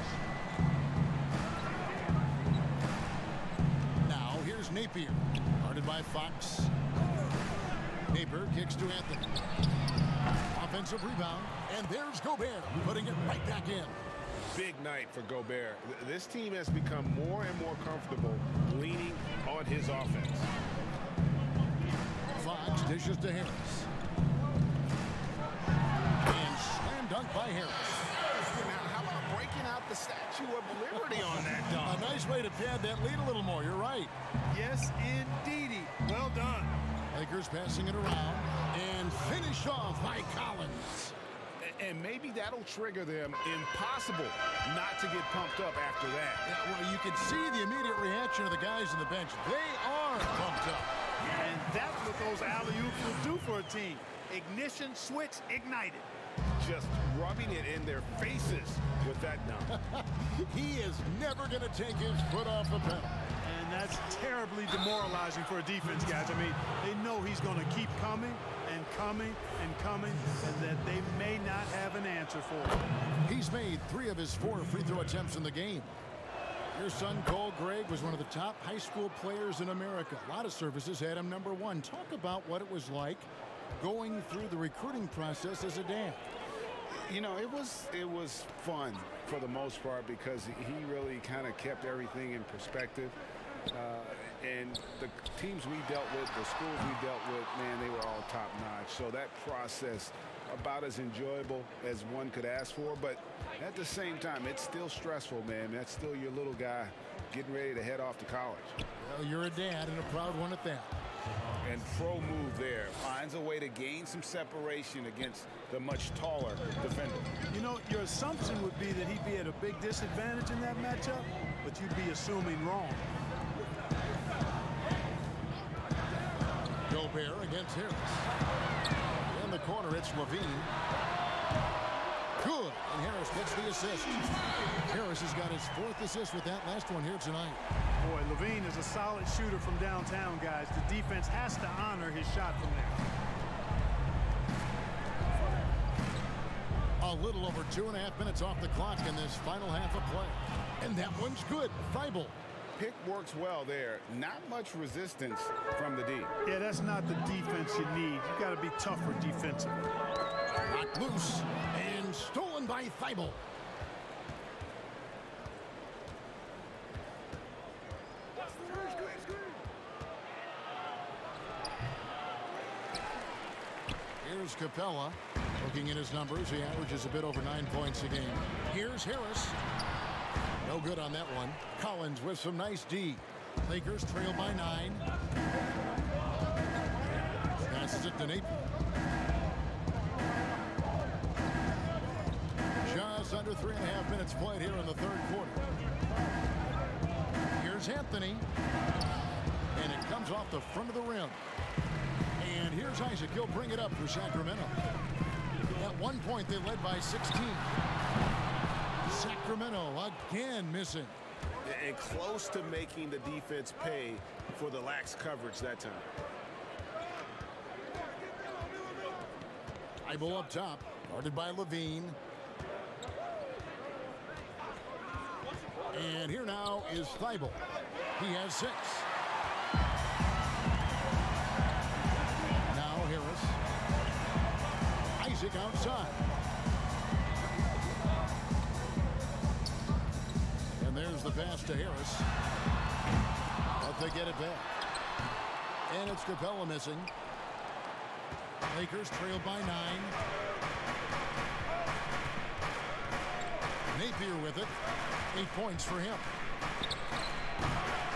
C: Now here's Napier. Guarded by Fox. Napier kicks to Anthony. Offensive rebound. And there's Gobert putting it right back in.
D: Big night for Gobert. This team has become more and more comfortable leaning on his offense.
C: Fox dishes to Harris. And slam dunk by Harris.
E: Now, how about breaking out the Statue of Liberty on that dunk?
C: A nice way to pad that lead a little more. You're right.
F: Yes, indeedy. Well done.
C: Lakers passing it around. And finished off by Collins.
E: And maybe that'll trigger them. Impossible not to get pumped up after that.
C: Yeah, well, you can see the immediate reaction of the guys on the bench. They are pumped up.
F: And that's what those alley-oops will do for a team. Ignition, switch, ignited.
D: Just rubbing it in their faces with that dunk.
C: He is never going to take his foot off the pedal.
F: And that's terribly demoralizing for a defense, guys. I mean, they know he's going to keep coming and coming and coming, and that they may not have an answer for it.
C: He's made 3 of his 4 free throw attempts in the game. Your son, Cole Gregg, was one of the top high school players in America. A lot of services had him #1. Talk about what it was like going through the recruiting process as a dad.
E: You know, it was fun for the most part because he really kind of kept everything in perspective. And the teams we dealt with, the schools we dealt with, man, they were all top-notch. So that process, about as enjoyable as one could ask for. But at the same time, it's still stressful, man. That's still your little guy getting ready to head off to college.
C: Well, you're a dad and a proud one at that.
E: And pro move there. Finds a way to gain some separation against the much taller defender.
F: You know, your assumption would be that he'd be at a big disadvantage in that matchup, but you'd be assuming wrong.
C: Gobert against Harris. In the corner, it's Levine. Good, and Harris gets the assist. Harris has got his 4th assist with that last one here tonight.
F: Boy, Levine is a solid shooter from downtown, guys. The defense has to honor his shot from there.
C: A little over 2.5 minutes off the clock in this final half of play. And that one's good. Thybulle.
E: Pick works well there. Not much resistance from the D.
F: Yeah, that's not the defense you need. You got to be tougher defensively.
C: Knocked loose and stolen by Thybulle. Here's Capella. Looking at his numbers, he averages a bit over 9 points a game. Here's Harris. No good on that one. Collins with some nice D. Lakers trail by 9. Passes it to Napier. Just under 3.5 minutes played here in the 3rd quarter. Here's Anthony. And it comes off the front of the rim. And here's Isaac. He'll bring it up for Sacramento. At one point, they led by 16. Sacramento again missing.
D: And close to making the defense pay for the lax coverage that time.
C: Thybulle up top, guarded by Levine. And here now is Thybulle. He has 6. Now Harris. Isaac outside. And there's the pass to Harris. But they get it back. And it's Capella missing. Lakers trail by 9. Napier with it. 8 points for him.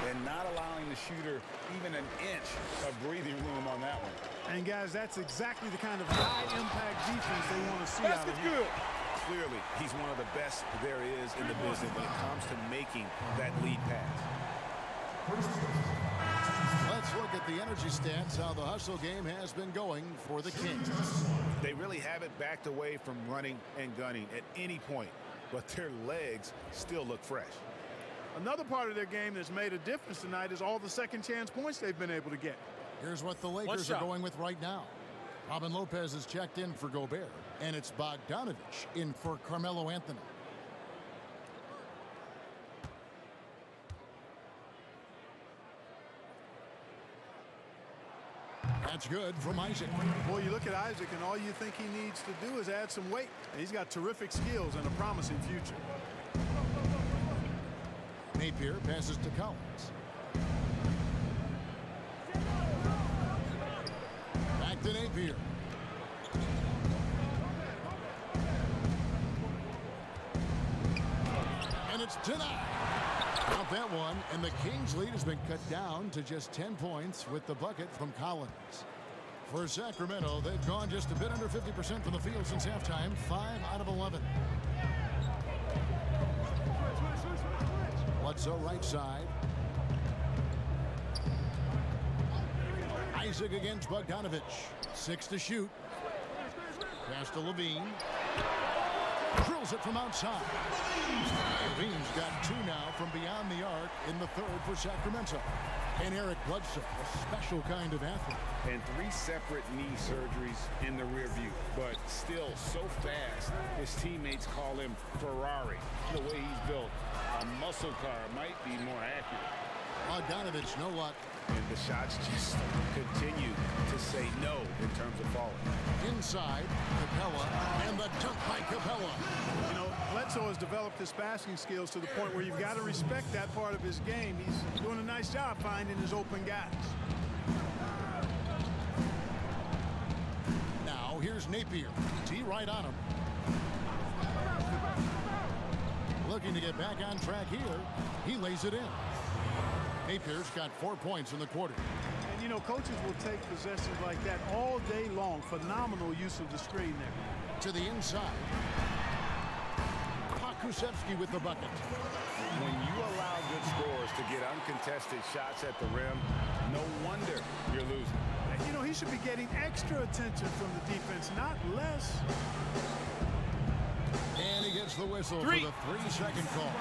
E: And not allowing the shooter even an inch of breathing room on that one.
F: And guys, that's exactly the kind of high-impact defense they want to see out of him.
E: Clearly, he's one of the best there is in the business when it comes to making that lead pass.
C: Let's look at the energy stats, how the hustle game has been going for the Kings.
E: They really haven't backed away from running and gunning at any point, but their legs still look fresh.
F: Another part of their game that's made a difference tonight is all the second chance points they've been able to get.
C: Here's what the Lakers are going with right now. Robin Lopez is checked in for Gobert, and it's Bogdanovich in for Carmelo Anthony. That's good from Isaac.
F: Boy, you look at Isaac, and all you think he needs to do is add some weight. He's got terrific skills and a promising future.
C: Napier passes to Collins. Back to Napier. And it's denied. Out that one, and the Kings' lead has been cut down to just 10 points with the bucket from Collins. For Sacramento, they've gone just a bit under 50% from the field since halftime, 5 out of 11. Bledsoe right side. Isaac against Bogdanovich. 6 to shoot. Pass to Levine. Drills it from outside. Levine's got 2 now from beyond the arc in the 3rd for Sacramento. And Eric Bledsoe, a special kind of athlete.
D: And 3 separate knee surgeries in the rear view, but still so fast, his teammates call him Ferrari. The way he's built, a muscle car might be more accurate.
C: Bogdanovich, no luck.
D: And the shots just continue to say no in terms of falling.
C: Inside, Capella, and the dunk by Capella.
F: You know, Bledsoe has developed his passing skills to the point where you've got to respect that part of his game. He's doing a nice job finding his open guys.
C: Now, here's Napier. T right on him. Looking to get back on track here. He lays it in. Napier's got 4 points in the quarter.
F: And, you know, coaches will take possessions like that all day long. Phenomenal use of the screen there.
C: To the inside. Pokusevski with the bucket.
D: When you allow good scorers to get uncontested shots at the rim, no wonder you're losing.
F: And, you know, he should be getting extra attention from the defense, not less.
C: And he gets the whistle for the 3-second call.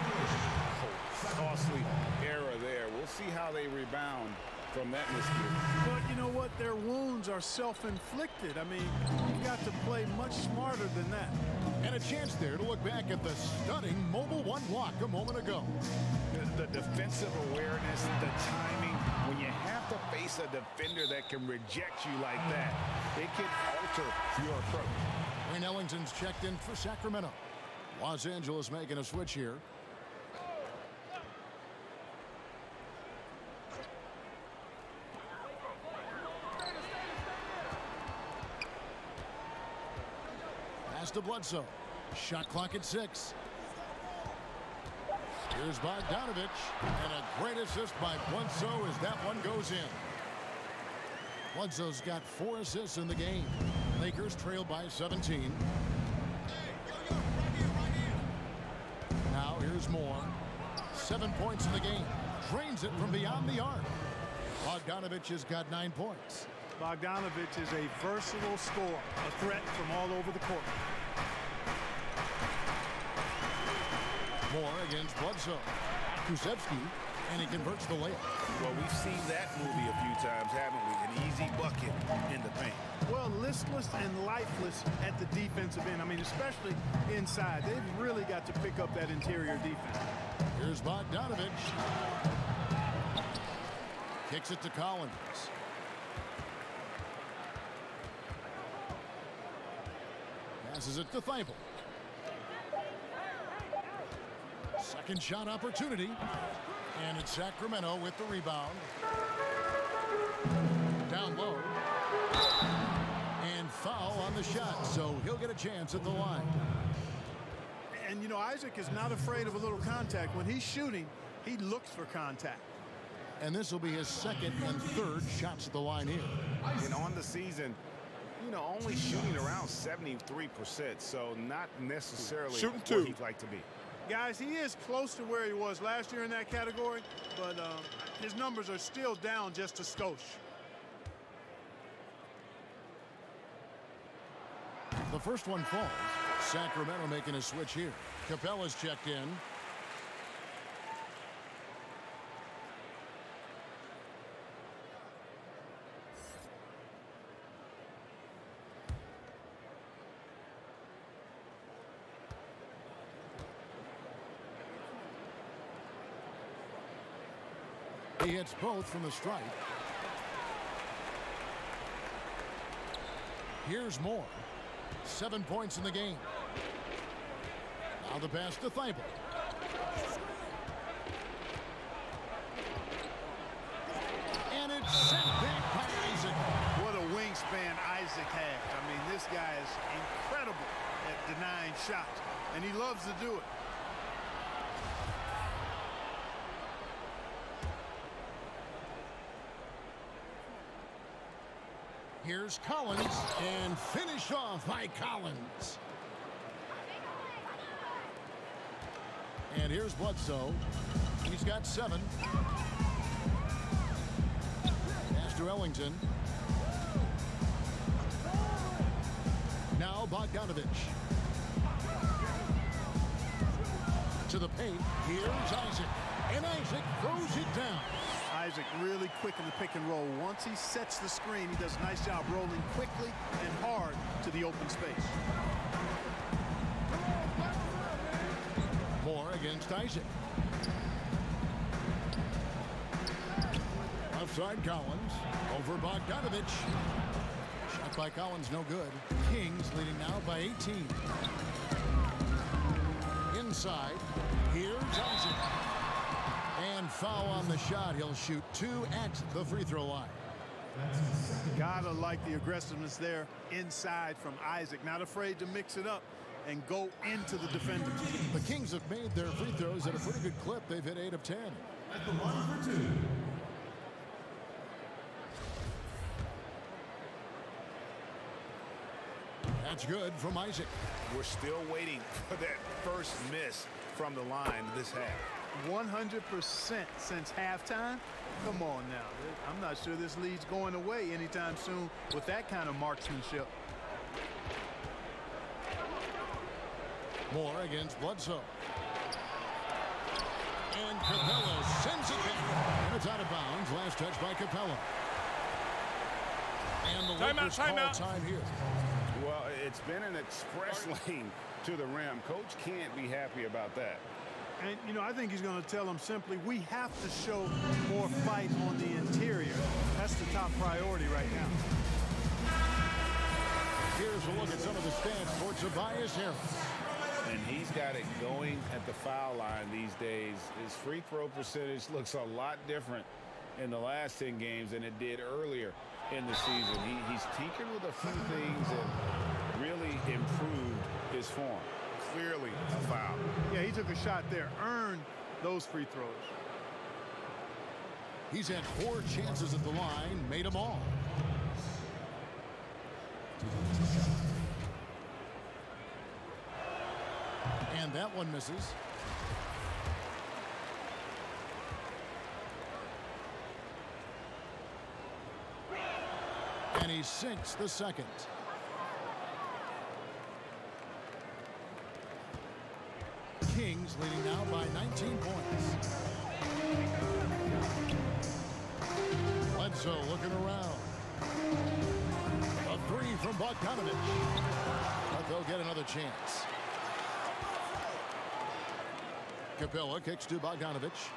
D: Costly error there. We'll see how they rebound from that miscue.
F: But you know what? Their wounds are self-inflicted. I mean, you've got to play much smarter than that.
C: And a chance there to look back at the stunning Mobile One block a moment ago.
D: The defensive awareness, the timing, when you have to face a defender that can reject you like that, it can alter your approach.
C: Wayne Ellington's checked in for Sacramento. Los Angeles making a switch here. Pass to Bledsoe. Shot clock at 6. Here's Bogdanovich. And a great assist by Bledsoe as that one goes in. Bledsoe's got 4 assists in the game. Lakers trail by 17. Now here's Moore. 7 points in the game. Drains it from beyond the arc. Bogdanovich has got 9 points.
F: Bogdanovich is a versatile scorer, a threat from all over the court.
C: Moore against Bledsoe. Kusevski, and he converts the layup.
D: Well, we've seen that movie a few times, haven't we? An easy bucket in the paint.
F: Well, listless and lifeless at the defensive end. I mean, especially inside. They've really got to pick up that interior defense.
C: Here's Bogdanovich. Kicks it to Collins. Passes it to Thibault. Second shot opportunity. And it's Sacramento with the rebound. Down low. And foul on the shot, so he'll get a chance at the line.
F: And, you know, Isaac is not afraid of a little contact. When he's shooting, he looks for contact.
C: And this will be his 2nd and 3rd shots at the line here.
D: And on the season, you know, only shooting around 73%, so not necessarily where he'd like to be.
F: Guys, he is close to where he was last year in that category, but his numbers are still down just a skosh.
C: The first one falls. Sacramento making a switch here. Capella's checked in. He hits both from the stripe. Here's Moore. 7 points in the game. Now the pass to Thibault. And it's sent back by Isaac.
F: What a wingspan Isaac has. I mean, this guy is incredible at denying shots, and he loves to do it.
C: Here's Collins, and finished off by Collins. And here's Bledsoe. He's got 7. Pass to Ellington. Now Bogdanovich. into the paint. Here's Isaac. And Isaac throws it down.
F: Isaac really quick in the pick and roll. Once he sets the screen, he does a nice job rolling quickly and hard to the open space.
C: Moore against Isaac. Offside Collins. Over Bogdanovich. Shot by Collins, no good. Kings leading now by 18. Inside. Here's Isaac. And foul on the shot. He'll shoot 2 at the free throw line.
F: Gotta like the aggressiveness there inside from Isaac. Not afraid to mix it up and go into the defenders.
C: The Kings have made their free throws at a pretty good clip. They've hit 8 of 10.
J: At the line for 2.
C: That's good from Isaac.
E: We're still waiting for that first miss from the line this half.
F: 100% since halftime. Come on now. I'm not sure this lead's going away anytime soon with that kind of marksmanship.
C: Moore against Bledsoe. And Capella sends it back. And it's out of bounds. Last touch by Capella. And the Lakers call time here.
E: Well, it's been an express lane to the rim. Coach can't be happy about that.
F: And, you know, I think he's going to tell them simply, we have to show more fight on the interior. That's the top priority right now.
C: Here's a look at some of the stats for Tobias Harris.
E: And he's got it going at the foul line these days. His free throw percentage looks a lot different in the last 10 games than it did earlier in the season. He's tinkered with a few things and really improved his form. Clearly a foul.
F: Yeah, he took a shot there. Earned those free throws.
C: He's had 4 chances at the line, made them all. And that one misses. And he sinks the second. Kings leading now by 19 points. Bledsoe looking around. A 3 from Bogdanovich. But they'll get another chance. Capella kicks to Bogdanovich.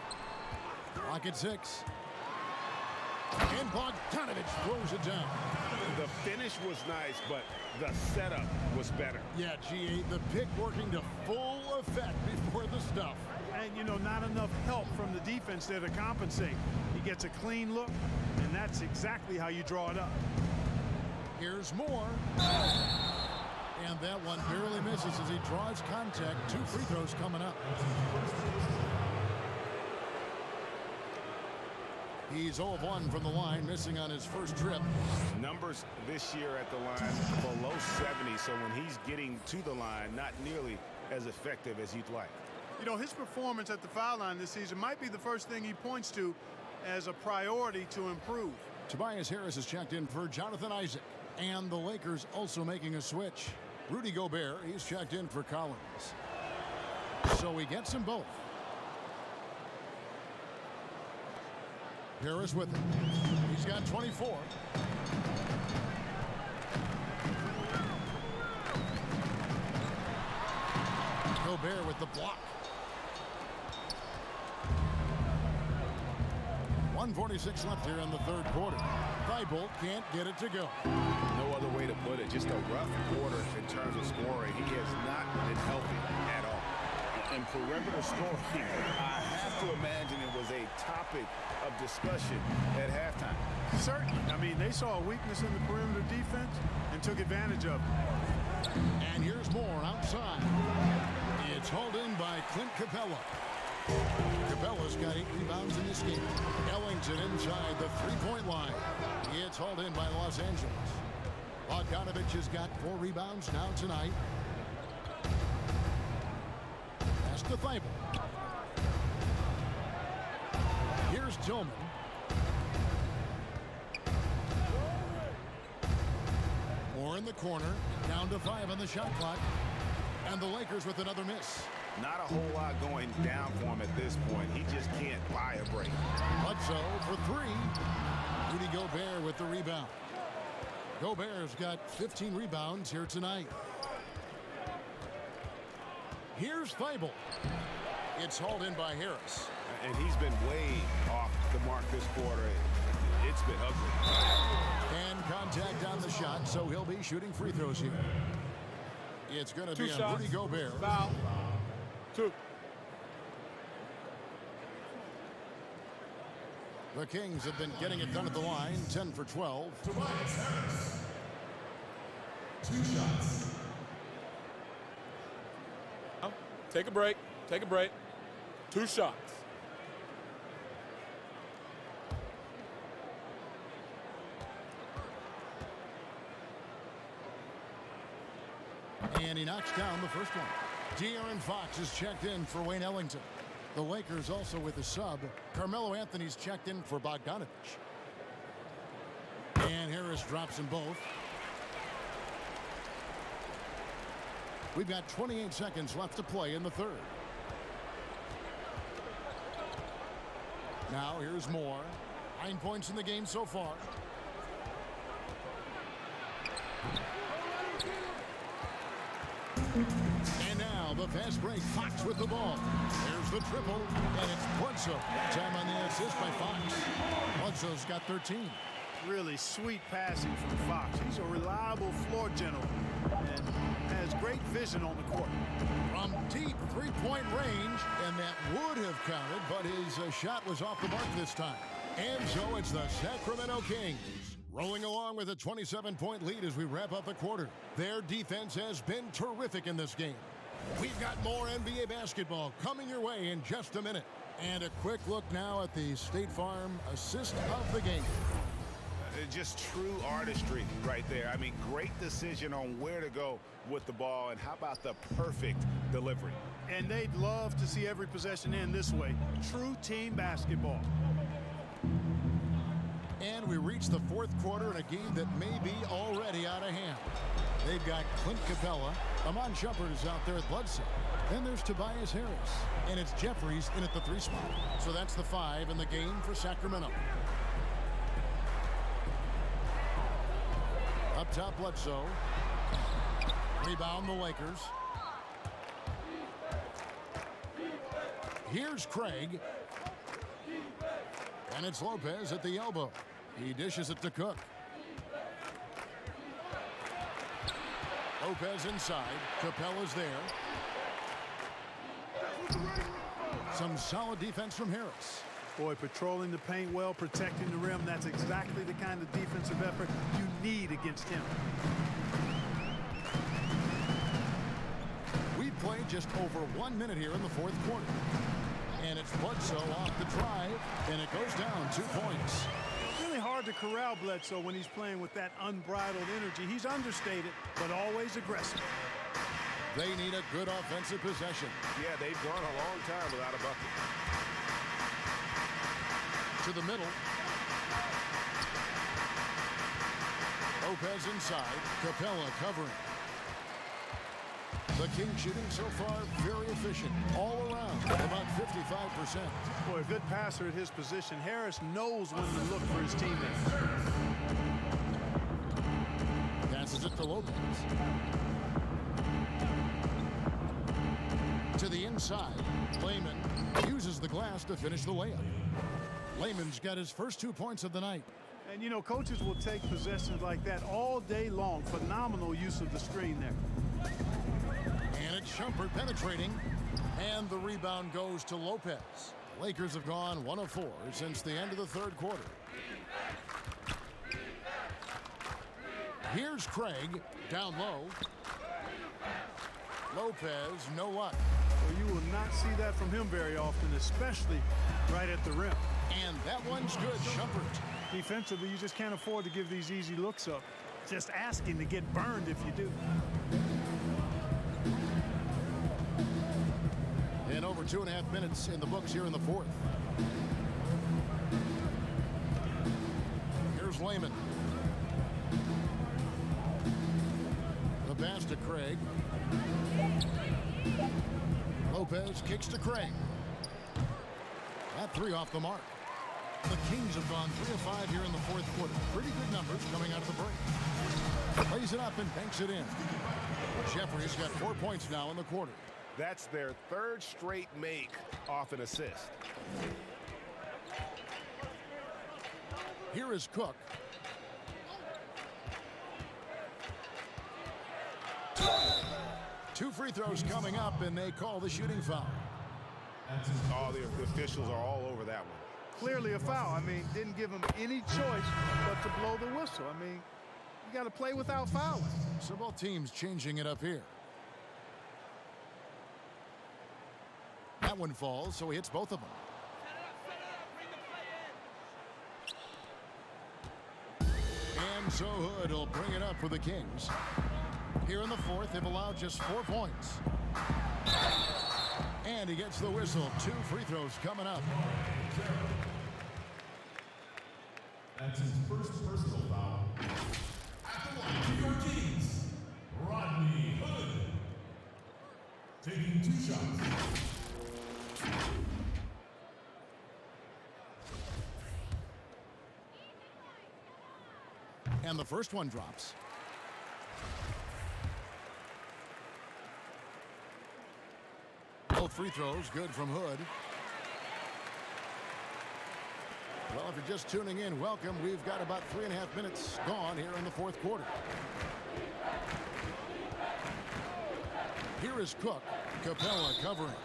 C: Clock at 6. And Bogdanovich throws it down.
E: The finish was nice, but the setup was better.
C: Yeah, G8, the pick working to full effect before the stuff.
F: And, you know, not enough help from the defense there to compensate. He gets a clean look, and that's exactly how you draw it up.
C: Here's Moore. And that one barely misses as he draws contact. 2 free throws coming up. He's 0 of 1 from the line, missing on his first trip.
E: Numbers this year at the line below 70, so when he's getting to the line, not nearly as effective as you'd like.
F: You know, his performance at the foul line this season might be the first thing he points to as a priority to improve.
C: Tobias Harris is checked in for Jonathan Isaac. And the Lakers also making a switch. Rudy Gobert, he's checked in for Collins. So he gets them both. Harris with it. He's got 24. Gobert with the block. 1:46 left here in the third quarter. Thibault can't get it to go.
E: No other way to put it. Just a rough quarter in terms of scoring. He has not been healthy at all. And perimeter scoring, I have to imagine it was a topic of discussion at halftime.
F: Certainly. I mean, they saw a weakness in the perimeter defense and took advantage of it.
C: And here's Moore outside. It's hauled in by Clint Capella. Capella's got 8 rebounds in this game. Ellington inside the three-point line. It's hauled in by Los Angeles. Bogdanovich has got 4 rebounds now tonight. Pass to Thibault. Here's Tillman. Moore in the corner. Down to 5 on the shot clock. And the Lakers with another miss.
E: Not a whole lot going down for him at this point. He just can't buy a break.
C: Bledsoe for three. Rudy Gobert with the rebound. Gobert's got 15 rebounds here tonight. Here's Thibault. It's hauled in by Harris.
E: And he's been way off the mark this quarter. It's been ugly.
C: And contact on the shot, so he'll be shooting free throws here. It's going to be on Rudy Gobert.
I: Foul. 2.
C: The Kings have been getting it done at the line, 10 for 12.
A: Tobias Harris. 2 shots.
I: Take a break. Take a break. 2 shots.
C: And he knocks down the first one. De'Aaron Fox is checked in for Wayne Ellington. The Lakers also with a sub. Carmelo Anthony's checked in for Bogdanovich. And Harris drops them both. We've got 28 seconds left to play in the third. Now here's Moore. 9 points in the game so far. And now the fast break. Fox with the ball. There's the triple, and it's Bledsoe. Time on the assist by Fox. Bledsoe's got 13.
F: Really sweet passing from Fox. He's a reliable floor general and has great vision on the court.
C: From deep three-point range, and that would have counted, but his shot was off the mark this time. And so it's the Sacramento Kings rolling along with a 27-point lead as we wrap up the quarter. Their defense has been terrific in this game. We've got more NBA basketball coming your way in just a minute. And a quick look now at the State Farm assist of the game.
E: Just true artistry right there. I mean, great decision on where to go with the ball, and how about the perfect delivery?
F: And they'd love to see every possession end this way. True team basketball.
C: And we reach the fourth quarter in a game that may be already out of hand. They've got Clint Capella. Amon Shumpert is out there at Bledsoe. Then there's Tobias Harris. And it's Jeffries in at the 3 spot. So that's the 5 in the game for Sacramento. Up top, Bledsoe. Rebound the Lakers. Here's Craig. And it's Lopez at the elbow. He dishes it to Cook. Lopez inside. Capella's there. Some solid defense from Harris.
F: Boy, patrolling the paint well, protecting the rim. That's exactly the kind of defensive effort you need against him.
C: We've played just over 1 minute here in the fourth quarter. And it's Bledsoe off the drive, and it goes down 2 points.
F: Really hard to corral Bledsoe when he's playing with that unbridled energy. He's understated, but always aggressive.
C: They need a good offensive possession.
E: Yeah, they've gone a long time without a bucket.
C: To the middle. Lopez inside. Capella covering. The Kings shooting so far very efficient all around, about 55%.
F: Boy, a good passer at his position. Harris knows when to look for his teammates.
C: Passes it to Lopez. To the inside. Layman uses the glass to finish the layup. Layman's got his first 2 points of the night.
F: And, you know, coaches will take possessions like that all day long. Phenomenal use of the screen there.
C: And it's Shumpert penetrating. And the rebound goes to Lopez. Lakers have gone 1 of 4 since the end of the third quarter. Here's Craig down low. Lopez, no luck.
F: Well, you will not see that from him very often, especially right at the rim.
C: And that one's good, Shumpert.
F: Defensively, you just can't afford to give these easy looks up. Just asking to get burned if you do.
C: And over 2.5 minutes in the books here in the fourth. Here's Layman. The pass to Craig. Lopez kicks to Craig. That three off the mark. The Kings have gone 3 of 5 here in the fourth quarter. Pretty good numbers coming out of the break. Lays it up and banks it in. Jeffries got 4 points now in the quarter.
E: That's their third straight make off an assist.
C: Here is Cook. Two free throws coming up, and they call the shooting foul.
E: Oh, the officials are all over that one.
F: Clearly a foul. I mean, didn't give him any choice but to blow the whistle. I mean, you got to play without fouling.
C: So both teams changing it up here. That one falls, so he hits both of them. And so Hood will bring it up for the Kings. Here in the fourth, they've allowed just 4 points. And he gets the whistle. 2 free throws coming up.
J: That's his first personal foul. At the line for your Kings, Rodney Hood. Taking 2 shots.
C: And the first one drops. Both free throws good from Hood. Well, if you're just tuning in, welcome. We've got about 3.5 minutes gone here in the fourth quarter. Here is Cook. Capella covering.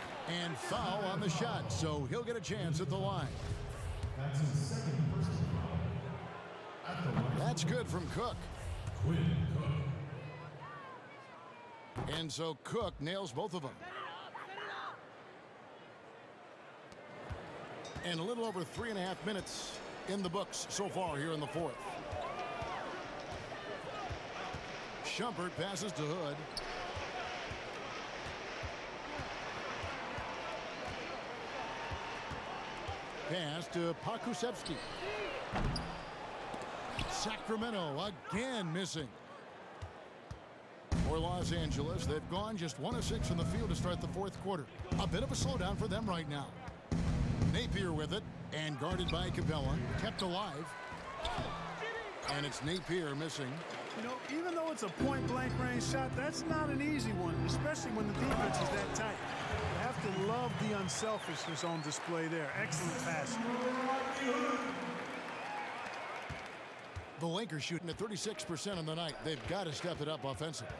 C: And foul on the shot, so he'll get a chance at the line.
J: That's his second personal foul. At the line.
C: That's good from Cook.
J: Quinn Cook.
C: And so Cook nails both of them. And a little over 3.5 minutes in the books so far here in the fourth. Shumpert passes to Hood. Pass to Pokusevski. Sacramento again missing. For Los Angeles, they've gone just 1 of 6 in the field to start the fourth quarter. A bit of a slowdown for them right now. Napier with it, and guarded by Capella, kept alive. And it's Napier missing.
F: You know, even though it's a point-blank range shot, that's not an easy one, especially when the defense is that tight. You have to love the unselfishness on display there. Excellent pass.
C: The Lakers shooting at 36% on the night. They've got to step it up offensively.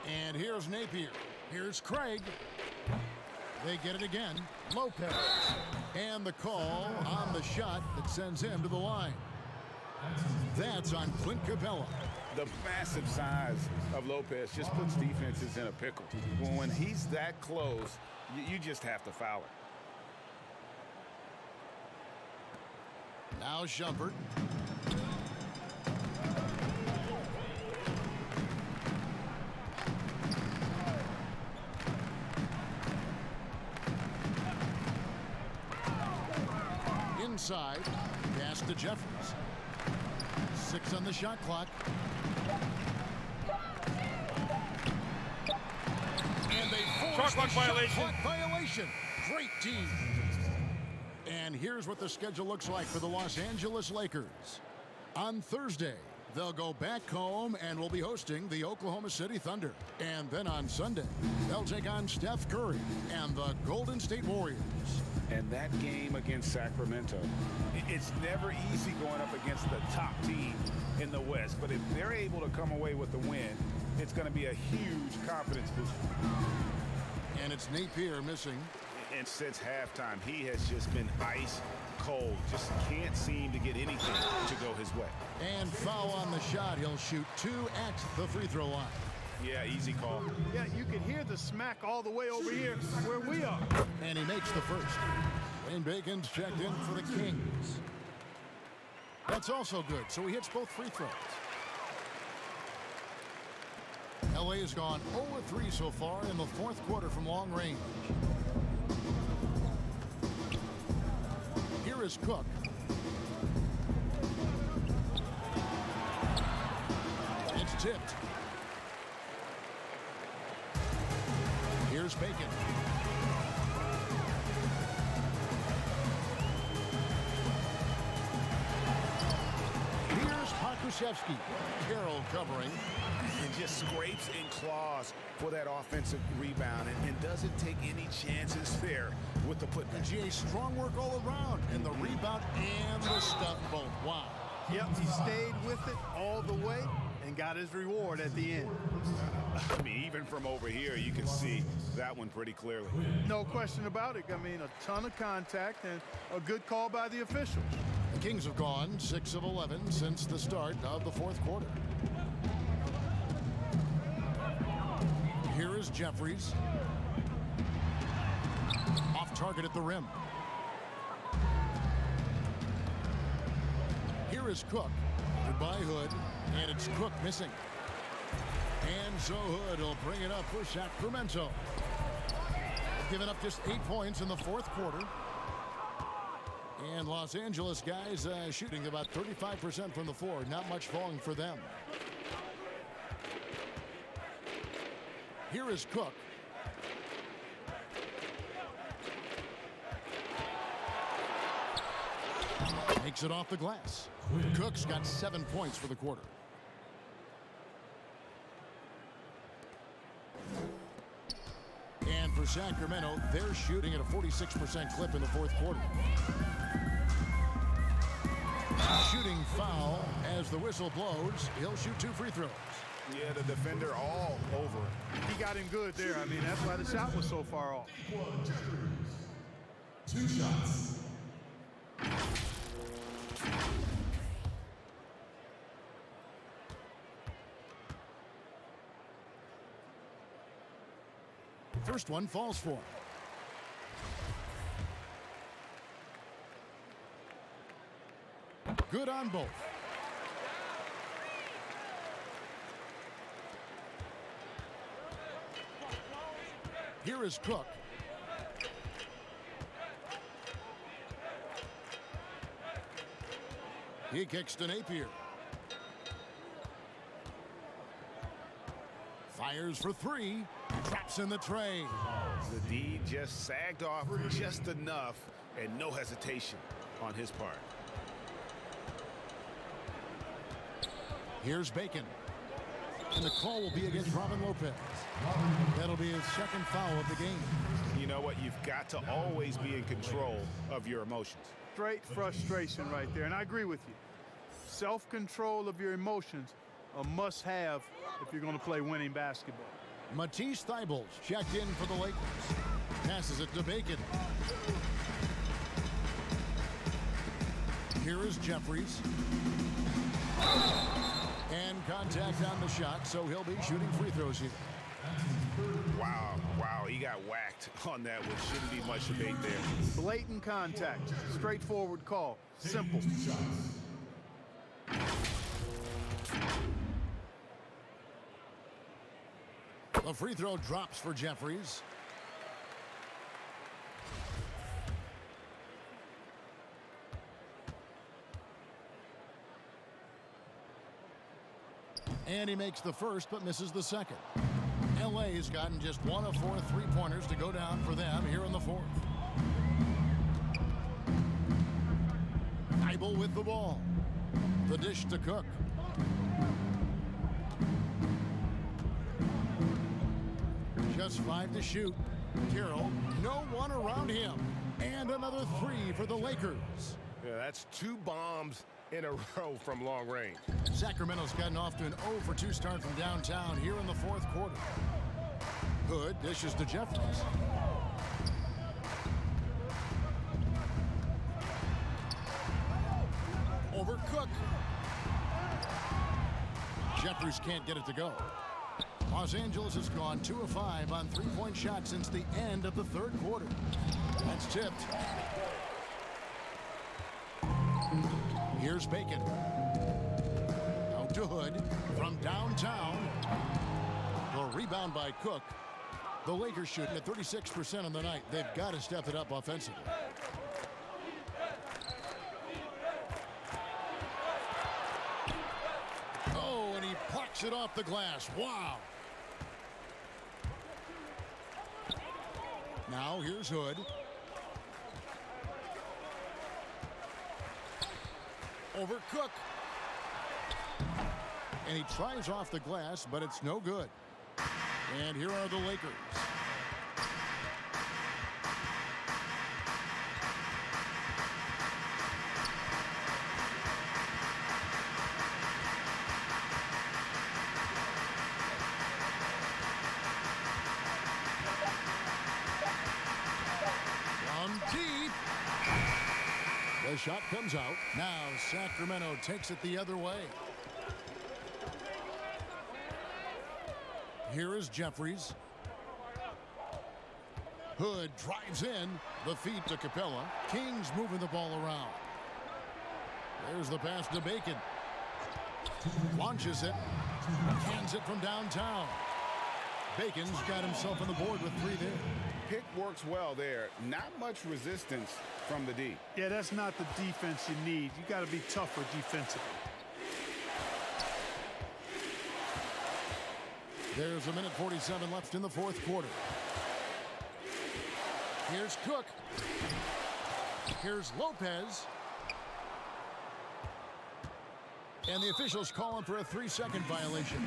C: And here's Napier. Here's Craig. They get it again. Lopez. And the call on the shot that sends him to the line. That's on Clint Capella.
D: The massive size of Lopez just puts defenses in a pickle. When he's that close, you just have to foul it.
C: Now Shumpert. Inside, pass to Jeffries. 6 on the shot clock. And they force the shot clock violation. Great team. And here's what the schedule looks like for the Los Angeles Lakers. On Thursday, they'll go back home and will be hosting the Oklahoma City Thunder. And then on Sunday, they'll take on Steph Curry and the Golden State Warriors.
D: And that game against Sacramento, it's never easy going up against the top team in the West. But if they're able to come away with the win, it's going to be a huge confidence boost.
C: And it's Napier missing.
E: And since halftime, he has just been ice cold. Just can't seem to get anything to go his way.
C: And foul on the shot. He'll shoot 2 at the free throw line.
E: Yeah, easy call.
F: Yeah, you can hear the smack all the way over here where we are.
C: And he makes the first. Wayne Bacon's checked in for the Kings. That's also good, so he hits both free throws. LA has gone 0-3 so far in the fourth quarter from long range. Here is Cook. It's tipped. Here's Bacon. Here's Pokusevski. Carroll covering.
E: And just scrapes and claws for that offensive rebound and doesn't take any chances there with the putback.
C: GA, strong work all around, and the rebound and the stuff both. Wow.
F: Yep, he stayed with it all the way and got his reward at the end.
E: I mean, even from over here, you can see that one pretty clearly.
F: No question about it. I mean, a ton of contact and a good call by the officials.
C: The Kings have gone 6 of 11 since the start of the fourth quarter. Here is Jeffries. Off target at the rim. Here is Cook. Goodbye, Hood. And it's Cook missing. And so Hood will bring it up for Sacramento. Giving up just 8 points in the fourth quarter. And Los Angeles guys shooting about 35% from the floor. Not much falling for them. Here is Cook. Takes it off the glass. Cook's got 7 points for the quarter. And for Sacramento, they're shooting at a 46% clip in the fourth quarter. Shooting foul as the whistle blows. He'll shoot 2 free throws.
E: Yeah, the defender all over him.
F: He got him good there. I mean, that's why the shot was so far off.
J: 2 shots.
C: First one falls for him. Good on both. Here is Cook. He kicks to Napier. Fires for 3. Traps in the tray.
E: The D just sagged off just enough and no hesitation on his part.
C: Here's Bacon. And the call will be against Robin Lopez. That'll be his second foul of the game.
E: You know what? You've got to always be in control of your emotions.
F: Straight frustration right there, and I agree with you. Self-control of your emotions, a must-have if you're going to play winning basketball.
C: Matisse Thybulle checked in for the Lakers. Passes it to Bacon. Here is Jeffries. And contact on the shot, so he'll be shooting free throws here.
E: Wow, he got whacked on that one. Shouldn't be much debate there.
F: Blatant contact, straightforward call, simple.
C: The free throw drops for Jeffries. And he makes the first, but misses the second. LA's gotten just 1 of 4 3-pointers to go down for them here in the fourth. Thybulle with the ball. The dish to Cook. Just 5 to shoot. Carroll, no one around him. And another 3 for the Lakers.
I: Yeah, that's 2 bombs in a row from long range.
C: Sacramento's gotten off to an 0 for 2 start from downtown here in the fourth quarter. Hood dishes to Jeffries. Over Cook. Jeffries can't get it to go. Los Angeles has gone 2 of 5 on 3-point shots since the end of the third quarter. That's tipped. Here's Bacon. Out to Hood from downtown. The rebound by Cook. The Lakers shooting at 36% on the night. They've got to step it up offensively. Oh, and he plucks it off the glass. Wow. Now here's Hood. Over Cook. And he tries off the glass, but it's no good. And here are the Lakers. From deep. The shot comes out. Now Sacramento takes it the other way. Here is Jeffries. Hood drives in. The feed to Capella. Kings moving the ball around. There's the pass to Bacon. Launches it. Hands it from downtown. Bacon's got himself on the board with 3 there.
D: Pick works well there. Not much resistance from the D.
F: Yeah, that's not the defense you need. You got to be tougher defensively.
C: There's a minute 47 left in the fourth quarter. Here's Cook. Here's Lopez. And the officials calling for a 3-second violation.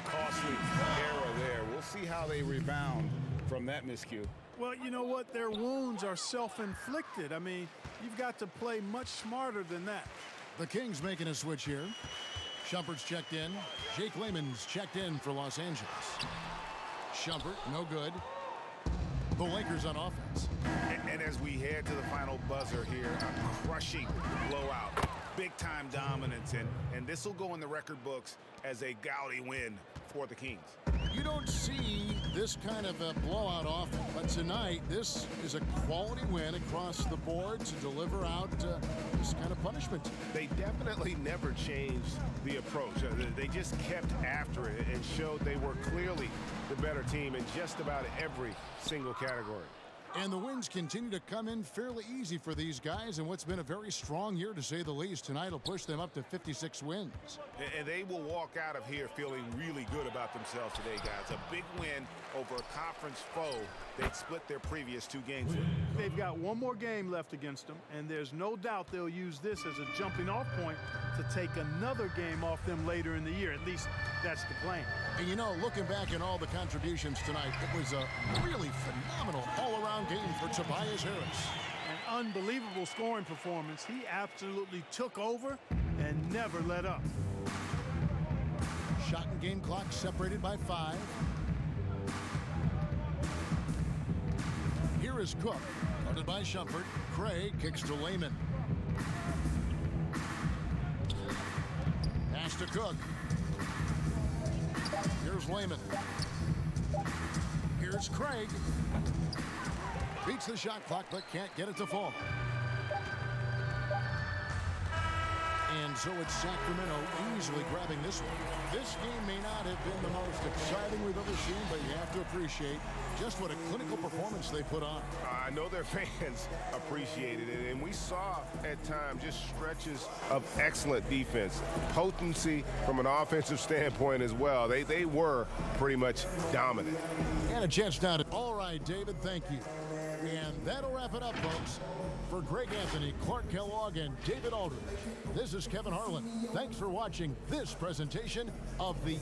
D: Costly error there. We'll see how they rebound from that miscue.
F: Well, you know what? Their wounds are self-inflicted. I mean, you've got to play much smarter than that.
C: The Kings making a switch here. Shumpert's checked in. Jake Layman's checked in for Los Angeles. Shumpert, no good. The Lakers on offense.
E: And as we head to the final buzzer here, a crushing blowout. Big-time dominance, and this will go in the record books as a gaudy win for the Kings.
C: You don't see this kind of a blowout often, but tonight this is a quality win across the board to deliver out this kind of punishment.
E: They definitely never changed the approach. They just kept after it and showed they were clearly the better team in just about every single category.
C: And the wins continue to come in fairly easy for these guys, and what's been a very strong year to say the least. Tonight will push them up to 56 wins.
E: And they will walk out of here feeling really good about themselves today, guys. A big win over a conference foe they'd split their previous 2 games with.
F: They've got one more game left against them, and there's no doubt they'll use this as a jumping-off point to take another game off them later in the year. At least that's the plan.
C: And you know, looking back at all the contributions tonight, it was a really phenomenal all-around game for Tobias Harris.
F: An unbelievable scoring performance. He absolutely took over and never let up.
C: Shot and game clock separated by 5. Here is Cook, guarded by Shumpert. Craig kicks to Layman. Pass to Cook. Here's Layman. Here's Craig. Beats the shot clock, but can't get it to fall. And so it's Sacramento easily grabbing this one. This game may not have been the most exciting we've ever seen, but you have to appreciate just what a clinical performance they put on.
E: I know their fans appreciated it, and we saw at times just stretches of excellent defense. Potency from an offensive standpoint as well. They were pretty much dominant.
C: And a chance now to... All right, David, thank you. And that'll wrap it up, folks. For Greg Anthony, Clark Kellogg, and David Aldridge, this is Kevin Harlan. Thanks for watching this presentation of the